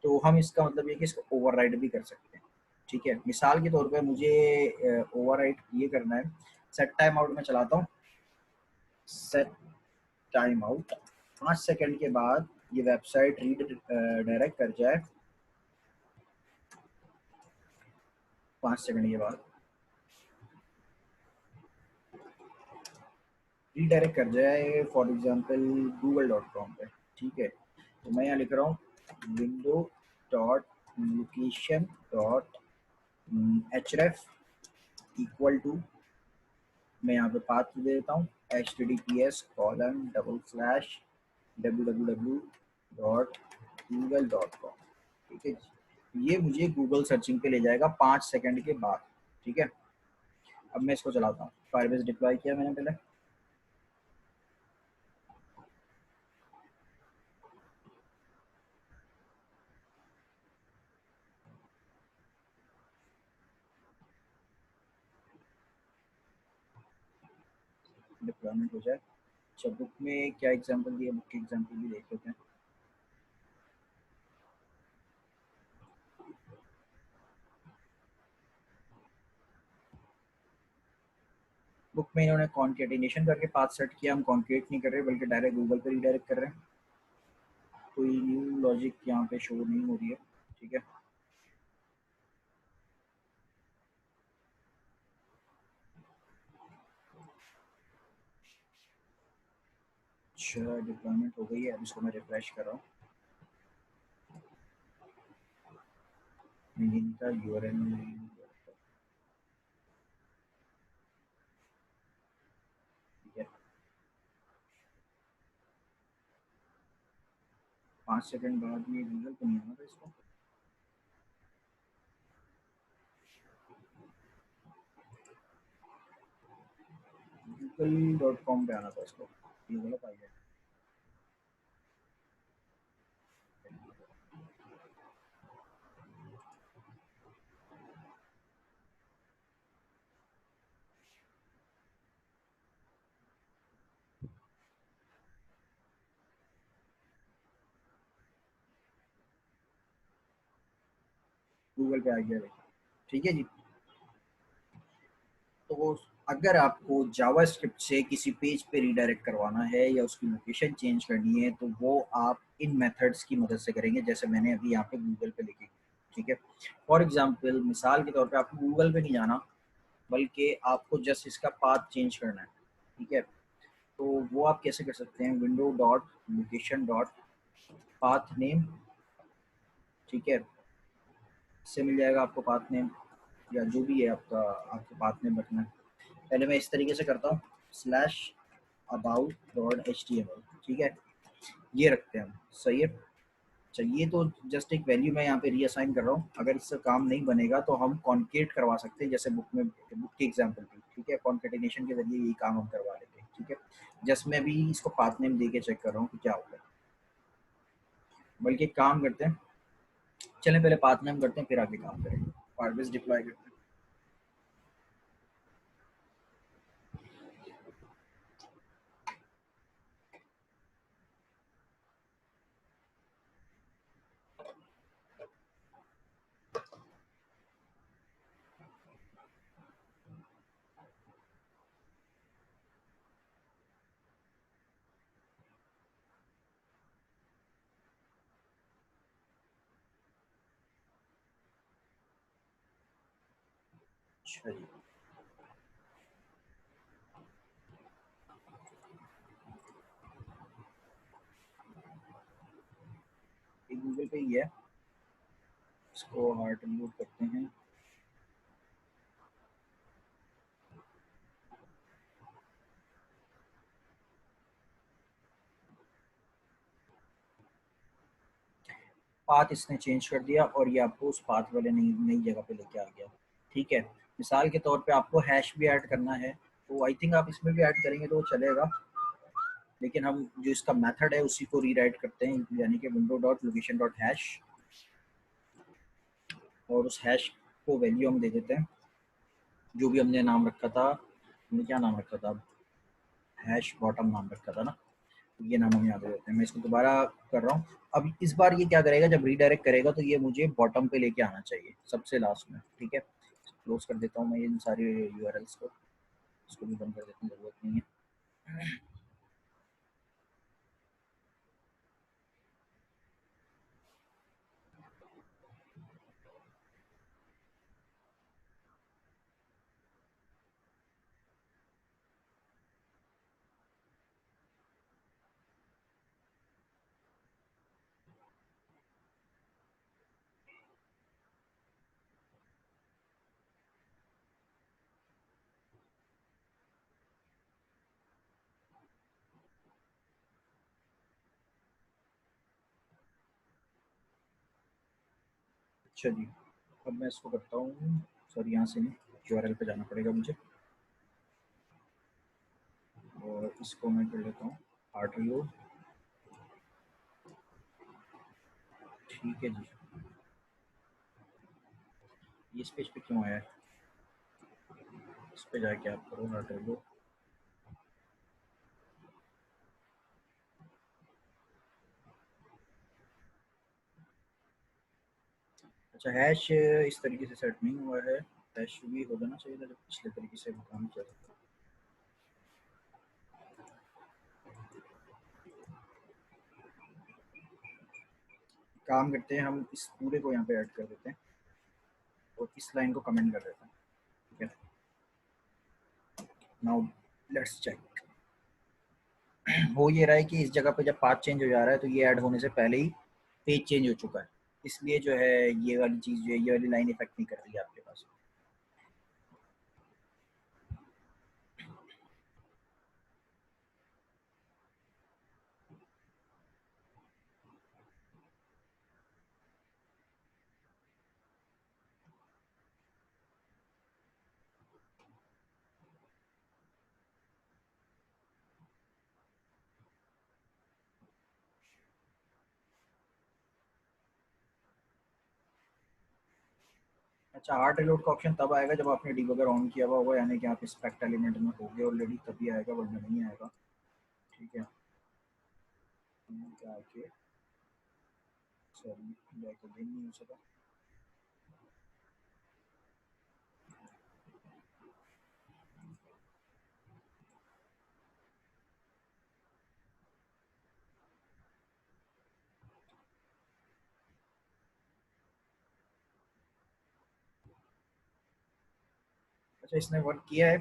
तो हम इसका मतलब ये कि इसको ओवरराइड भी कर सकते हैं। ठीक है, मिसाल के तौर पे मुझे ओवरराइड ये करना है, सेट टाइम आउट में चलाता हूँ, सेट टाइम आउट 5 सेकंड के बाद ये वेबसाइट रीड डायरेक्ट कर जाए, 5 सेकंड के बाद रीडायरेक्ट कर जाए फॉर एग्जांपल google.com पे। ठीक है, तो मैं यहाँ लिख रहा हूँ window dot location dot href equal to, मैं यहाँ पे पाथ दे देता हूँ https://www.google.com। ठीक है, ये मुझे गूगल सर्चिंग पे ले जाएगा 5 सेकंड के बाद। ठीक है, अब मैं इसको चलाता हूँ, फायरबेस डिप्लॉय किया मैंने पहले, डिप्लॉयमेंट हो जाए। अच्छा बुक में क्या एग्जांपल दिया, बुक के एग्जांपल भी देख लेते हैं। बुक में इन्होंने कॉन्केटिनेशन करके पाथ सेट किया, हम कॉन्केट नहीं कर रहे बल्कि डायरेक्ट गूगल पे रीडायरेक्ट कर रहे हैं। कोई न्यू लॉजिक यहाँ पे शो नहीं हो रही है। ठीक है, अच्छा डिप्लॉयमेंट हो गई है, अब इसको मैं रिफ्रेश कर रहा हूँ। इनका यूआरएल, ठीक है, 5 सेकंड बाद ये गूगल पे नहीं आना था इसको, google.com पे आना था इसको, ये गलत आ गया। गूगल पे आ गया भाई। ठीक है जी, तो अगर आपको जावास्क्रिप्ट से किसी पेज पे रीडायरेक्ट करवाना है या उसकी लोकेशन चेंज करनी है तो वो आप इन मेथड्स की मदद से करेंगे, जैसे मैंने अभी यहाँ पे गूगल पे लिखी। ठीक है, फॉर एग्जांपल मिसाल के तौर पे आपको गूगल पे नहीं जाना बल्कि आपको जस्ट इसका पाथ चेंज करना है। ठीक है, तो वो आप कैसे कर सकते हैं, window dot location dot path name, ठीक है, इससे मिल जाएगा आपको पाथ नेम या जो भी है आपका, आपको पाथ नेम रखना है। पहले मैं इस तरीके से करता हूँ, slash about dot H T M L. ठीक है, ये रखते हैं हम, सही है। चलिए, तो जस्ट एक वैल्यू मैं यहाँ पे रीअसाइन कर रहा हूँ, अगर इससे काम नहीं बनेगा तो हम कॉन्केट करवा सकते हैं जैसे बुक में, बुक की एग्जाम्पल थी। ठीक है, कॉन्केटिनेशन के जरिए यही काम हम करवा लेते हैं। ठीक है, जस्ट मैं भी इसको पाथ नेम दे के चेक कर रहा हूँ कि क्या होगा, बल्कि एक काम करते हैं, चलें पहले पाथ नेम करते हैं फिर आगे काम करेंगे, फायरबेस डिप्लॉय करते हैं। अच्छा जी, ये गूगल पे ही है, इसको हार्ट रिमूव करते हैं। पाथ इसने चेंज कर दिया और ये आपको उस पाथ वाले नई नई जगह पे लेके आ गया। ठीक है, मिसाल के तौर पे आपको हैश भी ऐड करना है, तो आई थिंक आप इसमें भी ऐड करेंगे तो वो चलेगा, लेकिन हम जो इसका मेथड है उसी को रीराइट करते हैं, यानी कि window dot location dot hash, और उस हैश को वैल्यू हम दे देते हैं जो भी हमने नाम रखा था। हमने क्या नाम रखा था, हैश बॉटम नाम रखा था ना, ये नाम हम याद देते हैं। मैं इसको दोबारा कर रहा हूँ। अब इस बार ये क्या करेगा, जब रीडायरेक्ट करेगा तो ये मुझे बॉटम पे लेके आना चाहिए, सबसे लास्ट में। ठीक है, क्लोज कर देता हूँ मैं इन सारे यूआरएल्स को, इसको भी बंद कर देता हूँ, जरूरत नहीं है। अच्छा जी, अब मैं इसको करता हूँ, सॉरी यहाँ से नहीं, यूआरएल पे जाना पड़ेगा मुझे, और इसको मैं कर लेता हूँ हार्ड रिलोड। ठीक है जी, ये इस पेज पे क्यों आया है, इस पे जाके आप करो हार्ड रिलोड। अच्छा, हैश इस तरीके से सेट नहीं हुआ है, हैश भी हो जाना चाहिए था जब पिछले तरीके से काम किया था। काम करते हैं, हम इस पूरे को यहाँ पे ऐड कर देते हैं और इस लाइन को कमेंट कर देते हैं। ठीक है, नाउ लेट्स चेक। हो ये रहा है कि इस जगह पे जब पाथ चेंज हो जा रहा है तो ये ऐड होने से पहले ही पेज चेंज हो चुका है, इसलिए जो है ये वाली चीज़ जो है, ये वाली लाइन इफेक्ट नहीं कर रही है आपके पास। अच्छा, हार्ड रिलोड का ऑप्शन तब आएगा जब आपने डिबगर ऑन किया हुआ होगा, यानी कि आप इंस्पेक्ट एलिमेंट में होगे ऑलरेडी, तभी आएगा, वरना नहीं आएगा। ठीक है, जाके सॉरी बैक अगेन नहीं हो सका। अच्छा, इसने वर्क किया है,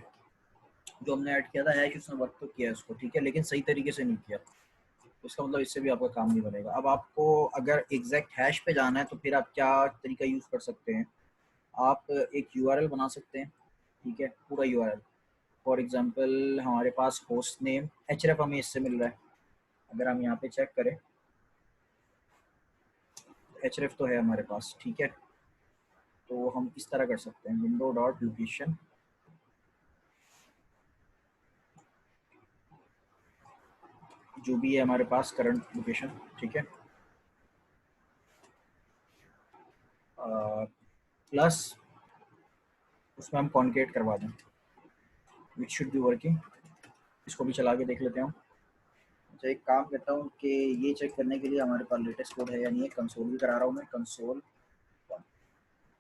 जो हमने ऐड किया था हैश, उसने वर्क तो किया है उसको, ठीक है, लेकिन सही तरीके से नहीं किया, तो इसका मतलब इससे भी आपका काम नहीं बनेगा। अब आपको अगर एग्जैक्ट हैश पे जाना है तो फिर आप क्या तरीका यूज़ कर सकते हैं, आप एक यूआरएल बना सकते हैं। ठीक है, पूरा यूआरएल, फॉर एग्जांपल हमारे पास होस्ट नेम एचरेफ हमें इससे मिल रहा है, अगर हम यहाँ पे चेक करें एचरेफ तो है हमारे पास। ठीक है, तो हम इस तरह कर सकते हैं, विंडो डॉट लोकेशन, जो भी है हमारे पास करंट लोकेशन। ठीक है, प्लस उसमें हम कॉन्केट करवा दें, विच शुड बी वर्किंग। इसको भी चला के देख लेते हैं हम। अच्छा, एक काम करता हूँ कि ये चेक करने के लिए हमारे पास लेटेस्ट कोड है या नहीं है, कंसोल भी करा रहा हूँ मैं, कंसोल।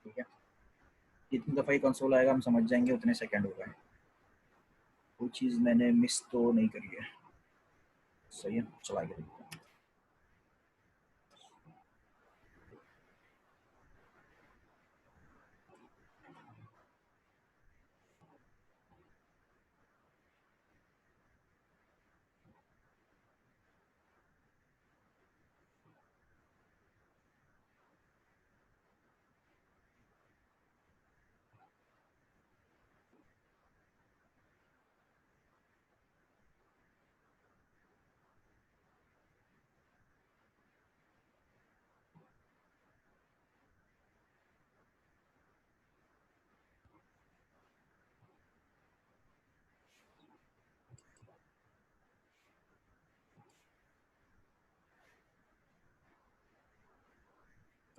ठीक है, जितनी दफ़ा ही कंसोल आएगा हम समझ जाएंगे उतने सेकंड हो गए, कोई चीज़ मैंने मिस तो नहीं करी है। सही है, चला के देखते हैं।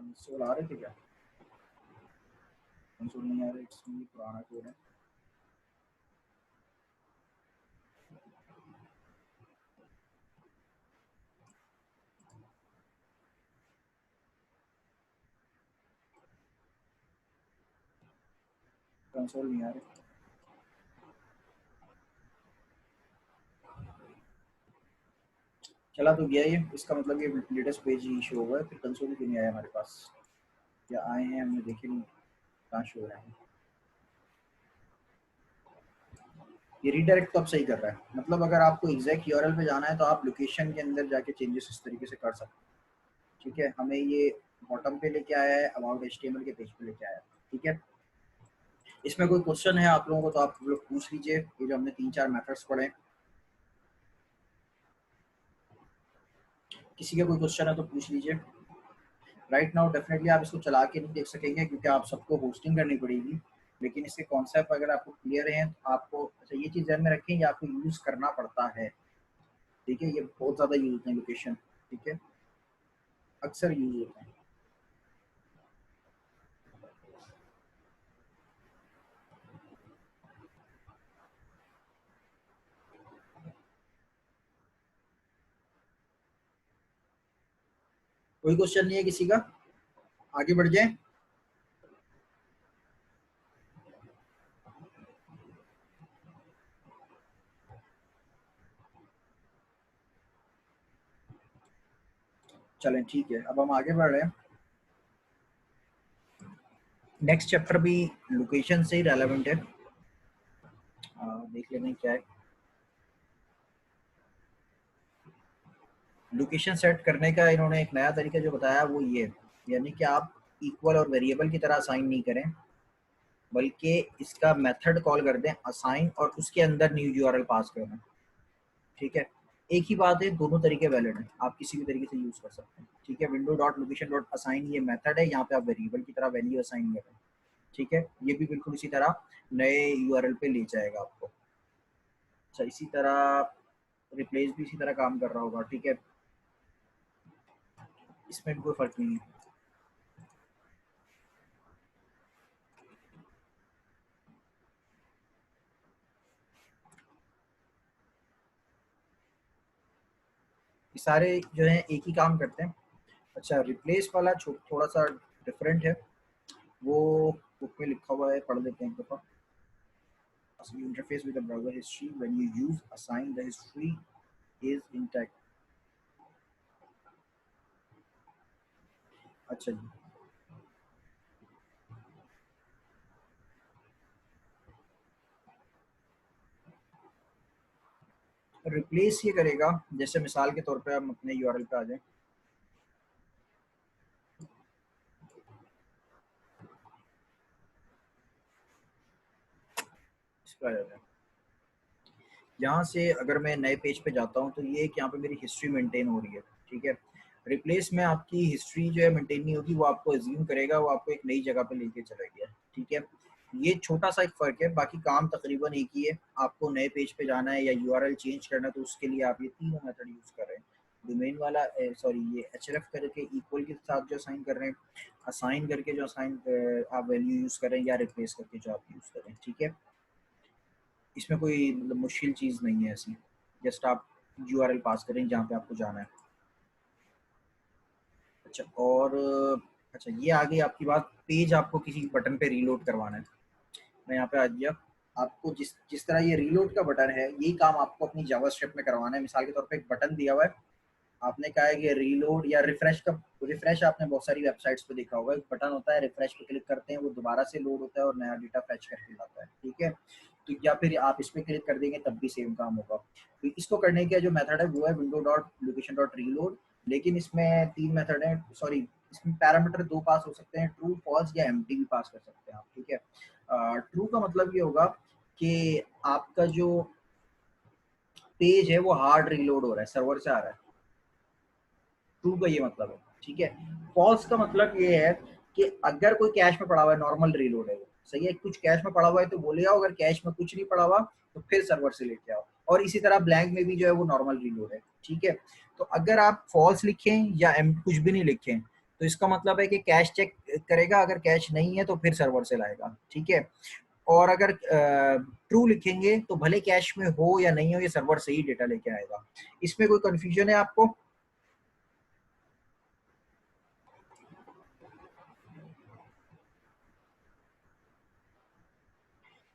कंसोल आ रहे थे क्या? कंसोल नहीं आ रहे, इसमें पुराना कोड है। कंसोल नहीं आ रहे। चला तो गया ये, इसका मतलब ये लेटेस्ट पेज ही शो हुआ है, फिर कंसोल क्यों नहीं आया हमारे पास, या आए हैं हमने देखे नहीं, कहाँ शो हो रहा है। ये रीडायरेक्ट तो अब सही कर रहा है, मतलब अगर आपको एग्जैक्ट यूआरएल पे जाना है तो आप लोकेशन के अंदर जाके चेंजेस इस तरीके से कर सकते हैं। ठीक है, हमें ये बॉटम पे लेके आया है, अबाउट एचटीएमएल के पेज पे लेके आया है। ठीक है, इसमें कोई क्वेश्चन है आप लोगों को तो आप लोग पूछ लीजिए, ये जो हमने 3-4 मेथड्स पढ़े, किसी का कोई क्वेश्चन है तो पूछ लीजिए। राइट नाउ डेफिनेटली आप इसको चला के नहीं देख सकेंगे क्योंकि आप सबको होस्टिंग करनी पड़ेगी, लेकिन इसके कॉन्सेप्ट अगर आपको क्लियर है तो आपको, अच्छा ये चीज़ ध्यान में रखें, ये आपको यूज़ करना पड़ता है। ठीक है, ये बहुत ज़्यादा यूज होते हैं लोकेशन। ठीक है, अक्सर यूज होते हैं। कोई क्वेश्चन नहीं है किसी का, आगे बढ़ जाए। चलें ठीक है, अब हम आगे बढ़ रहे हैं। नेक्स्ट चैप्टर भी लोकेशन से ही रेलेवेंट है, देख लेते हैं क्या है। लोकेशन सेट करने का इन्होंने एक नया तरीका जो बताया वो ये है, यानी कि आप इक्वल और वेरिएबल की तरह असाइन नहीं करें, बल्कि इसका मेथड कॉल कर दें असाइन और उसके अंदर न्यू यूआरएल पास करना। ठीक है, एक ही बात है, दोनों तरीके वैलिड हैं, आप किसी भी तरीके से यूज कर सकते हैं। ठीक है, window dot location dot assign ये मेथड है, यहाँ पे आप वेरिएबल की तरह वैल्यू असाइन कर रहे हैं। ठीक है, ये भी बिल्कुल इसी तरह नए यूआरएल पे ले जाएगा आपको। अच्छा, इसी तरह रिप्लेस भी इसी तरह काम कर रहा होगा। ठीक है, इसमें भी कोई फर्क नहीं है। ये सारे जो है एक ही काम करते हैं। अच्छा, रिप्लेस वाला थोड़ा सा डिफरेंट है, वो बुक में लिखा हुआ है, पढ़ लेते हैं एक दफा। You interface with the browser history when you use assign the history is intact। अच्छा जी, रिप्लेस ये करेगा, जैसे मिसाल के तौर पे हम अपने यूआरएल पे आ जाएं, इस पे आ जाते हैं। यहाँ से अगर मैं नए पेज पे जाता हूँ तो ये कि यहाँ पे मेरी हिस्ट्री मेंटेन हो रही है। ठीक है, रिप्लेस में आपकी हिस्ट्री जो है मेंटेन नहीं होगी, वो आपको एज्यूम करेगा, वो आपको एक नई जगह पे लेके चला गया। ठीक है, ये छोटा सा एक फर्क है, बाकी काम तकरीबन एक ही है। आपको नए पेज पे जाना है या यूआरएल चेंज करना है तो उसके लिए आप ये तीनों मेथड यूज कर रहे हैं। डोमेन वाला, सॉरी, ये एचएरएफ करके इक्वल के साथ जो असाइन कर रहे हैं, असाइन करके जो असाइन आप वैल्यू यूज कर रहे हैं, या रिप्लेस करके जो आप यूज कर रहे हैं। ठीक है, इसमें कोई मतलब मुश्किल चीज़ नहीं है ऐसी, जस्ट आप यूआरएल पास करें जहाँ पे आपको जाना है। अच्छा, और अच्छा ये आ गई आपकी बात, पेज आपको किसी बटन पे रीलोड करवाना है। मैं यहाँ पे आ गया, आपको जिस जिस तरह ये रीलोड का बटन है, यही काम आपको अपनी जावास्क्रिप्ट में करवाना है। मिसाल के तौर पे एक बटन दिया हुआ है, आपने कहा है कि रीलोड या रिफ्रेश का, रिफ्रेश आपने बहुत सारी वेबसाइट्स पे देखा होगा, एक बटन होता है, रिफ्रेश पे क्लिक करते हैं वो दोबारा से लोड होता है और नया डेटा फैच करके लाता है। ठीक है, तो या फिर आप इस पे क्लिक कर देंगे तब भी सेम काम होगा। तो इसको करने का जो मेथड है वो है window dot location dot reload, लेकिन इसमें 3 मेथड है, सॉरी, इसमें पैरामीटर 2 पास हो सकते हैं, ट्रू, फॉल्स या एम्प्टी भी पास कर सकते हैं आप। ठीक है, ट्रू का मतलब ये होगा कि आपका जो पेज है वो हार्ड रीलोड हो रहा है, सर्वर से आ रहा है। ट्रू का ये मतलब है। ठीक है, फॉल्स का मतलब ये है कि अगर कोई कैश में पड़ा हुआ है, नॉर्मल रीलोड है वो सही है, कुछ कैश में पड़ा हुआ है तो वो ले आओ, अगर कैश में कुछ नहीं पड़ा हुआ तो फिर सर्वर से लेके आओ, और इसी तरह ब्लैंक में भी जो है वो नॉर्मल रीलोड है। ठीक है, तो अगर आप फॉल्स लिखें या कुछ भी नहीं लिखें तो इसका मतलब है कि कैश चेक करेगा, अगर कैश नहीं है तो फिर सर्वर से लाएगा, ठीक है। और अगर ट्रू लिखेंगे तो भले कैश में हो या नहीं हो, ये सर्वर से ही डेटा लेके आएगा। इसमें कोई कंफ्यूजन है आपको?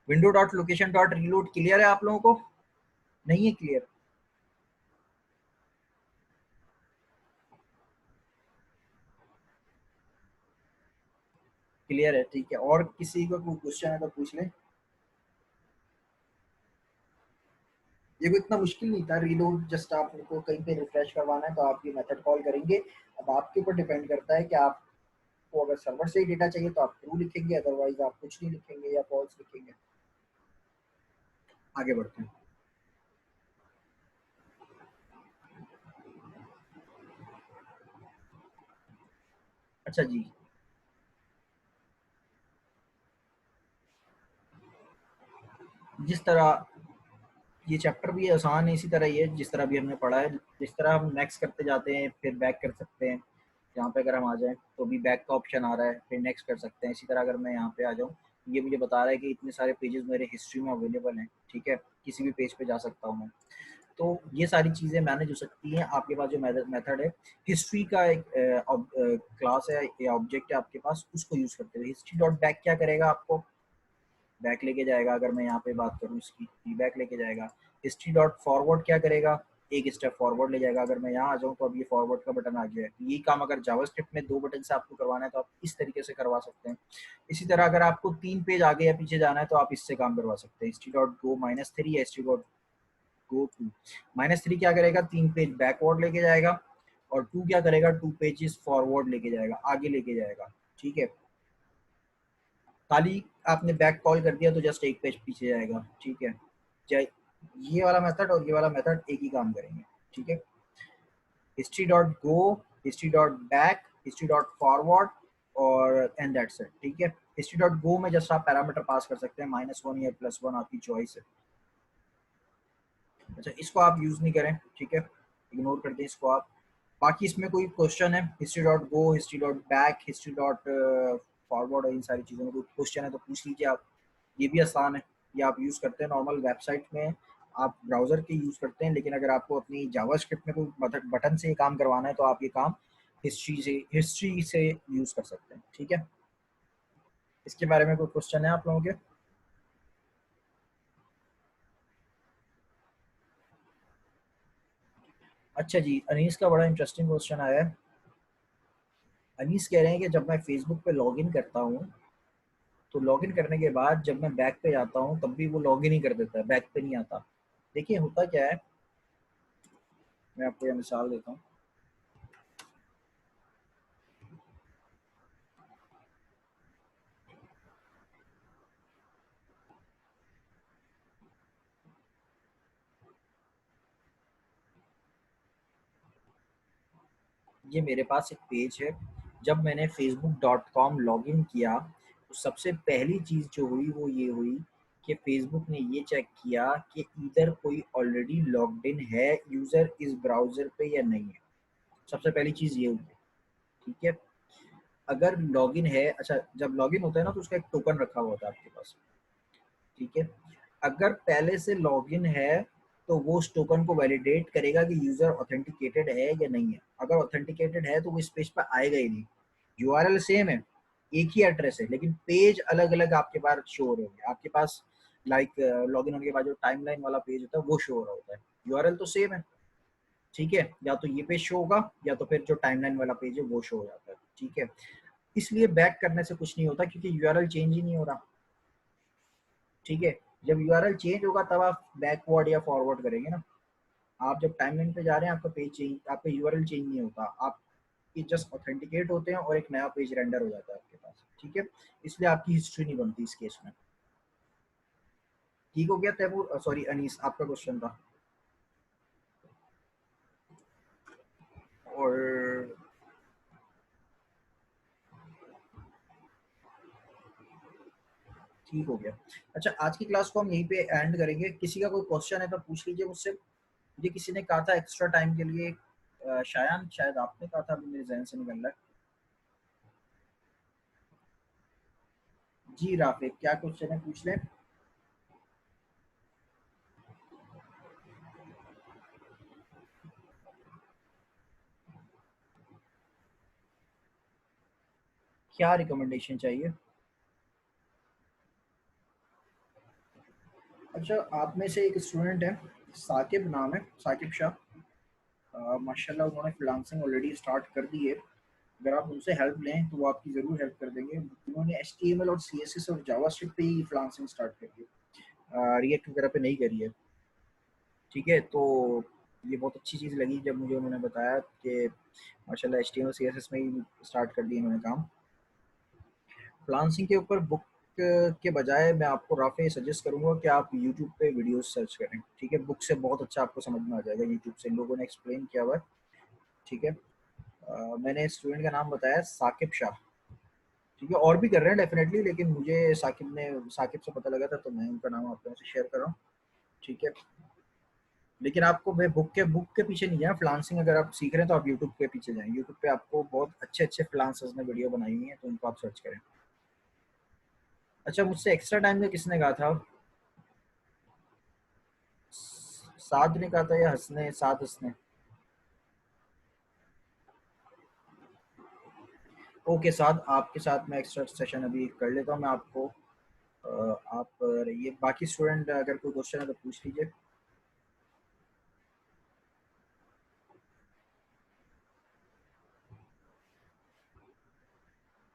Window dot location dot reload clear है आप लोगों को? नहीं है क्लियर? क्लियर है, ठीक है। और किसी को कोई क्वेश्चन है तो पूछ ले। ये कोई इतना मुश्किल नहीं था रीलोड, जस्ट आपको कहीं पे रिफ्रेश करवाना है तो आप ये मेथड कॉल करेंगे। अब आपके ऊपर डिपेंड करता है कि आपको अगर सर्वर से ही डेटा चाहिए तो आप ट्रू लिखेंगे, अदरवाइज आप कुछ नहीं लिखेंगे या फॉल्स लिखेंगे। आगे बढ़ते हैं। अच्छा जी, जिस तरह ये चैप्टर भी आसान है, इसी तरह ही है जिस तरह भी हमने पढ़ा है। जिस तरह हम नेक्स्ट करते जाते हैं फिर बैक कर सकते हैं। यहाँ पे अगर हम आ जाएं तो भी बैक का ऑप्शन आ रहा है, फिर नेक्स्ट कर सकते हैं। इसी तरह अगर मैं यहाँ पे आ जाऊँ, ये मुझे बता रहा है कि इतने सारे पेजेस मेरे हिस्ट्री में अवेलेबल हैं, ठीक है, किसी भी पेज पे जा सकता हूँ मैं। तो ये सारी चीज़ें मैनेज हो सकती हैं आपके पास जो मेथड है। हिस्ट्री का एक क्लास है या ऑब्जेक्ट है आपके पास, उसको यूज़ करते हुए हिस्ट्री डॉट बैक क्या करेगा, आपको बैक लेके जाएगा। अगर मैं यहाँ पे बात करूँ इसकी, ई बैक लेके जाएगा। हिस्ट्री डॉट फॉरवर्ड क्या करेगा, एक स्टेप फॉरवर्ड ले जाएगा। अगर मैं यहाँ आ जाऊँ तो अब ये फॉरवर्ड का बटन आ गया है। यही काम अगर जावास्क्रिप्ट में 2 बटन से आपको करवाना है तो आप इस तरीके से करवा सकते हैं। इसी तरह अगर आपको 3 पेज आगे या पीछे जाना है तो आप इससे काम करवा सकते हैं। हिस्ट्री डॉट गो -3 या हिस्ट्री डॉट गो टू। -3 क्या करेगा, 3 पेज बैकवर्ड लेके जाएगा। और 2 क्या करेगा, 2 पेजेस फॉरवर्ड लेके जाएगा, आगे लेके जाएगा, ठीक है। खाली आपने बैक कॉल कर दिया तो जस्ट एक पेज पीछे जाएगा, ठीक है। चाहे ये वाला मेथड और ये वाला मेथड एक ही काम करेंगे, ठीक है। History dot go, history dot back, history dot forward और एंड दैट्स इट, ठीक है। हिस्ट्री डॉट गो में जस्ट आप पैरामीटर पास कर सकते हैं, -1 या +1, आपकी चॉइस है। अच्छा, इसको आप यूज नहीं करें, ठीक है, इग्नोर कर दें इसको आप। बाकी इसमें कोई क्वेश्चन है, history dot go, history dot back, history dot forward और इन सारी चीज़ों में कोई क्वेश्चन है तो पूछ लीजिए आप। ये भी आसान है, ये आप यूज़ करते हैं नॉर्मल वेबसाइट में, आप ब्राउज़र के यूज़ करते हैं। लेकिन अगर आपको अपनी जावास्क्रिप्ट में कोई बटन से ये काम करवाना है तो आप ये काम हिस्ट्री से यूज़ कर सकते हैं, ठीक है। इसके बारे में कोई क्वेश्चन है आप लोगों के? अच्छा जी, अनीस का बड़ा इंटरेस्टिंग क्वेश्चन आया है। अनीस कह रहे हैं कि जब मैं फेसबुक पे लॉगिन करता हूँ तो लॉगिन करने के बाद जब मैं बैक पे जाता हूँ तब भी वो लॉगिन ही कर देता है, बैक पे नहीं आता। देखिए होता क्या है, मैं आपको यह मिसाल देता हूँ। ये मेरे पास एक पेज है। जब मैंने facebook.com लॉगिन किया तो सबसे पहली चीज़ जो हुई वो ये हुई कि फेसबुक ने ये चेक किया कि इधर कोई ऑलरेडी लॉग्ड इन है यूज़र इस ब्राउज़र पे या नहीं है। सबसे पहली चीज़ ये हुई है, ठीक है। अगर लॉगिन है, अच्छा जब लॉगिन होता है ना तो उसका एक टोकन रखा हुआ होता है आपके पास, ठीक है। अगर पहले से लॉगिन है तो वो उस टोकन को वैलिडेट करेगा कि यूजर ऑथेंटिकेटेड है या नहीं है। अगर ऑथेंटिकेटेड है तो वो इस पेज पर आएगा ही नहीं। यूआरएल सेम है, एक ही एड्रेस है, लेकिन पेज अलग अलग आपके पास शो हो रहे होंगे। आपके पास लाइक लॉगिन होने के बाद जो टाइमलाइन वाला पेज होता है वो शो हो रहा होता है। यूआरएल तो सेम है, ठीक है। या तो ये पेज शो होगा या तो फिर जो टाइमलाइन वाला पेज है वो शो हो जाता है, ठीक है। इसलिए बैक करने से कुछ नहीं होता क्योंकि यूआरएल चेंज ही नहीं हो रहा, ठीक है। जब यूआरएल चेंज होगा तब आप बैकवर्ड या फॉरवर्ड करेंगे ना। आप जब टाइमलाइन पे जा रहे हैं आपका पेज चेंज, आपका यूआरएल चेंज नहीं होता, आप ये जस्ट ऑथेंटिकेट होते हैं और एक नया पेज रेंडर हो जाता है आपके पास, ठीक है। इसलिए आपकी हिस्ट्री नहीं बनती इस केस में। ठीक हो गया तैमूर, सॉरी अनीस, आपका क्वेश्चन था। और ठीक हो गया। अच्छा, आज की क्लास को हम यहीं पे एंड करेंगे। किसी का कोई क्वेश्चन है तो पूछ लीजिए मुझसे। मुझे किसी ने कहा था एक्स्ट्रा टाइम के लिए, शायद आपने कहा था, अभी मेरे जहन से निकल रहा है। जी राफे, क्या क्वेश्चन है, पूछ लें। क्या रिकमेंडेशन चाहिए? अच्छा, आप में से एक स्टूडेंट है, साकिब नाम है, साकिब शाह। माशाल्लाह उन्होंने फ्रीलांसिंग ऑलरेडी स्टार्ट कर दी है। अगर आप उनसे हेल्प लें तो वो आपकी ज़रूर हेल्प कर देंगे। उन्होंने HTML और CSS और जावास्क्रिप्ट पे ही फ्रीलांसिंग स्टार्ट करी है, रिएक्ट वगैरह पे नहीं करी है। ठीक है, तो ये बहुत अच्छी चीज़ लगी जब मुझे उन्होंने बताया कि माशाल्लाह HTML CSS में ही स्टार्ट कर दिया इन्होंने काम। फ्रीलांसिंग के ऊपर बुक के बजाय मैं आपको राफ़े सजेस्ट करूँगा कि आप यूट्यूब पे वीडियोस सर्च करें। ठीक है, बुक से बहुत अच्छा आपको समझ में आ जाएगा, यूट्यूब से इन लोगों ने एक्सप्लेन किया हुआ है। ठीक है, मैंने स्टूडेंट का नाम बताया साकिब शाह। ठीक है, और भी कर रहे हैं डेफिनेटली, लेकिन मुझे साकिब से पता लगा था तो मैं उनका नाम आप लोगों से शेयर कर रहा हूँ। ठीक है, लेकिन आपको मैं बुक के पीछे नहीं जाए। फ्रीलांसिंग अगर आप सीख रहे हैं तो आप यूट्यूब के पीछे जाएं। यूट्यूब पे आपको बहुत अच्छे अच्छे फ्रीलांसर्स ने वीडियो बनाई हुई है, तो उनको आप सर्च करें। अच्छा, मुझसे एक्स्ट्रा टाइम में किसने कहा था? साद ने कहा था या हंसने, साद हंसने? ओके साद, आपके साथ मैं एक्स्ट्रा सेशन अभी कर लेता हूँ मैं आपको। आप रहिए, बाकी स्टूडेंट अगर कोई क्वेश्चन है तो पूछ लीजिए।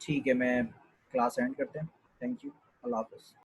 ठीक है, मैं क्लास एंड करते हैं। थैंक यू, अल्लाह हाफ़िज़।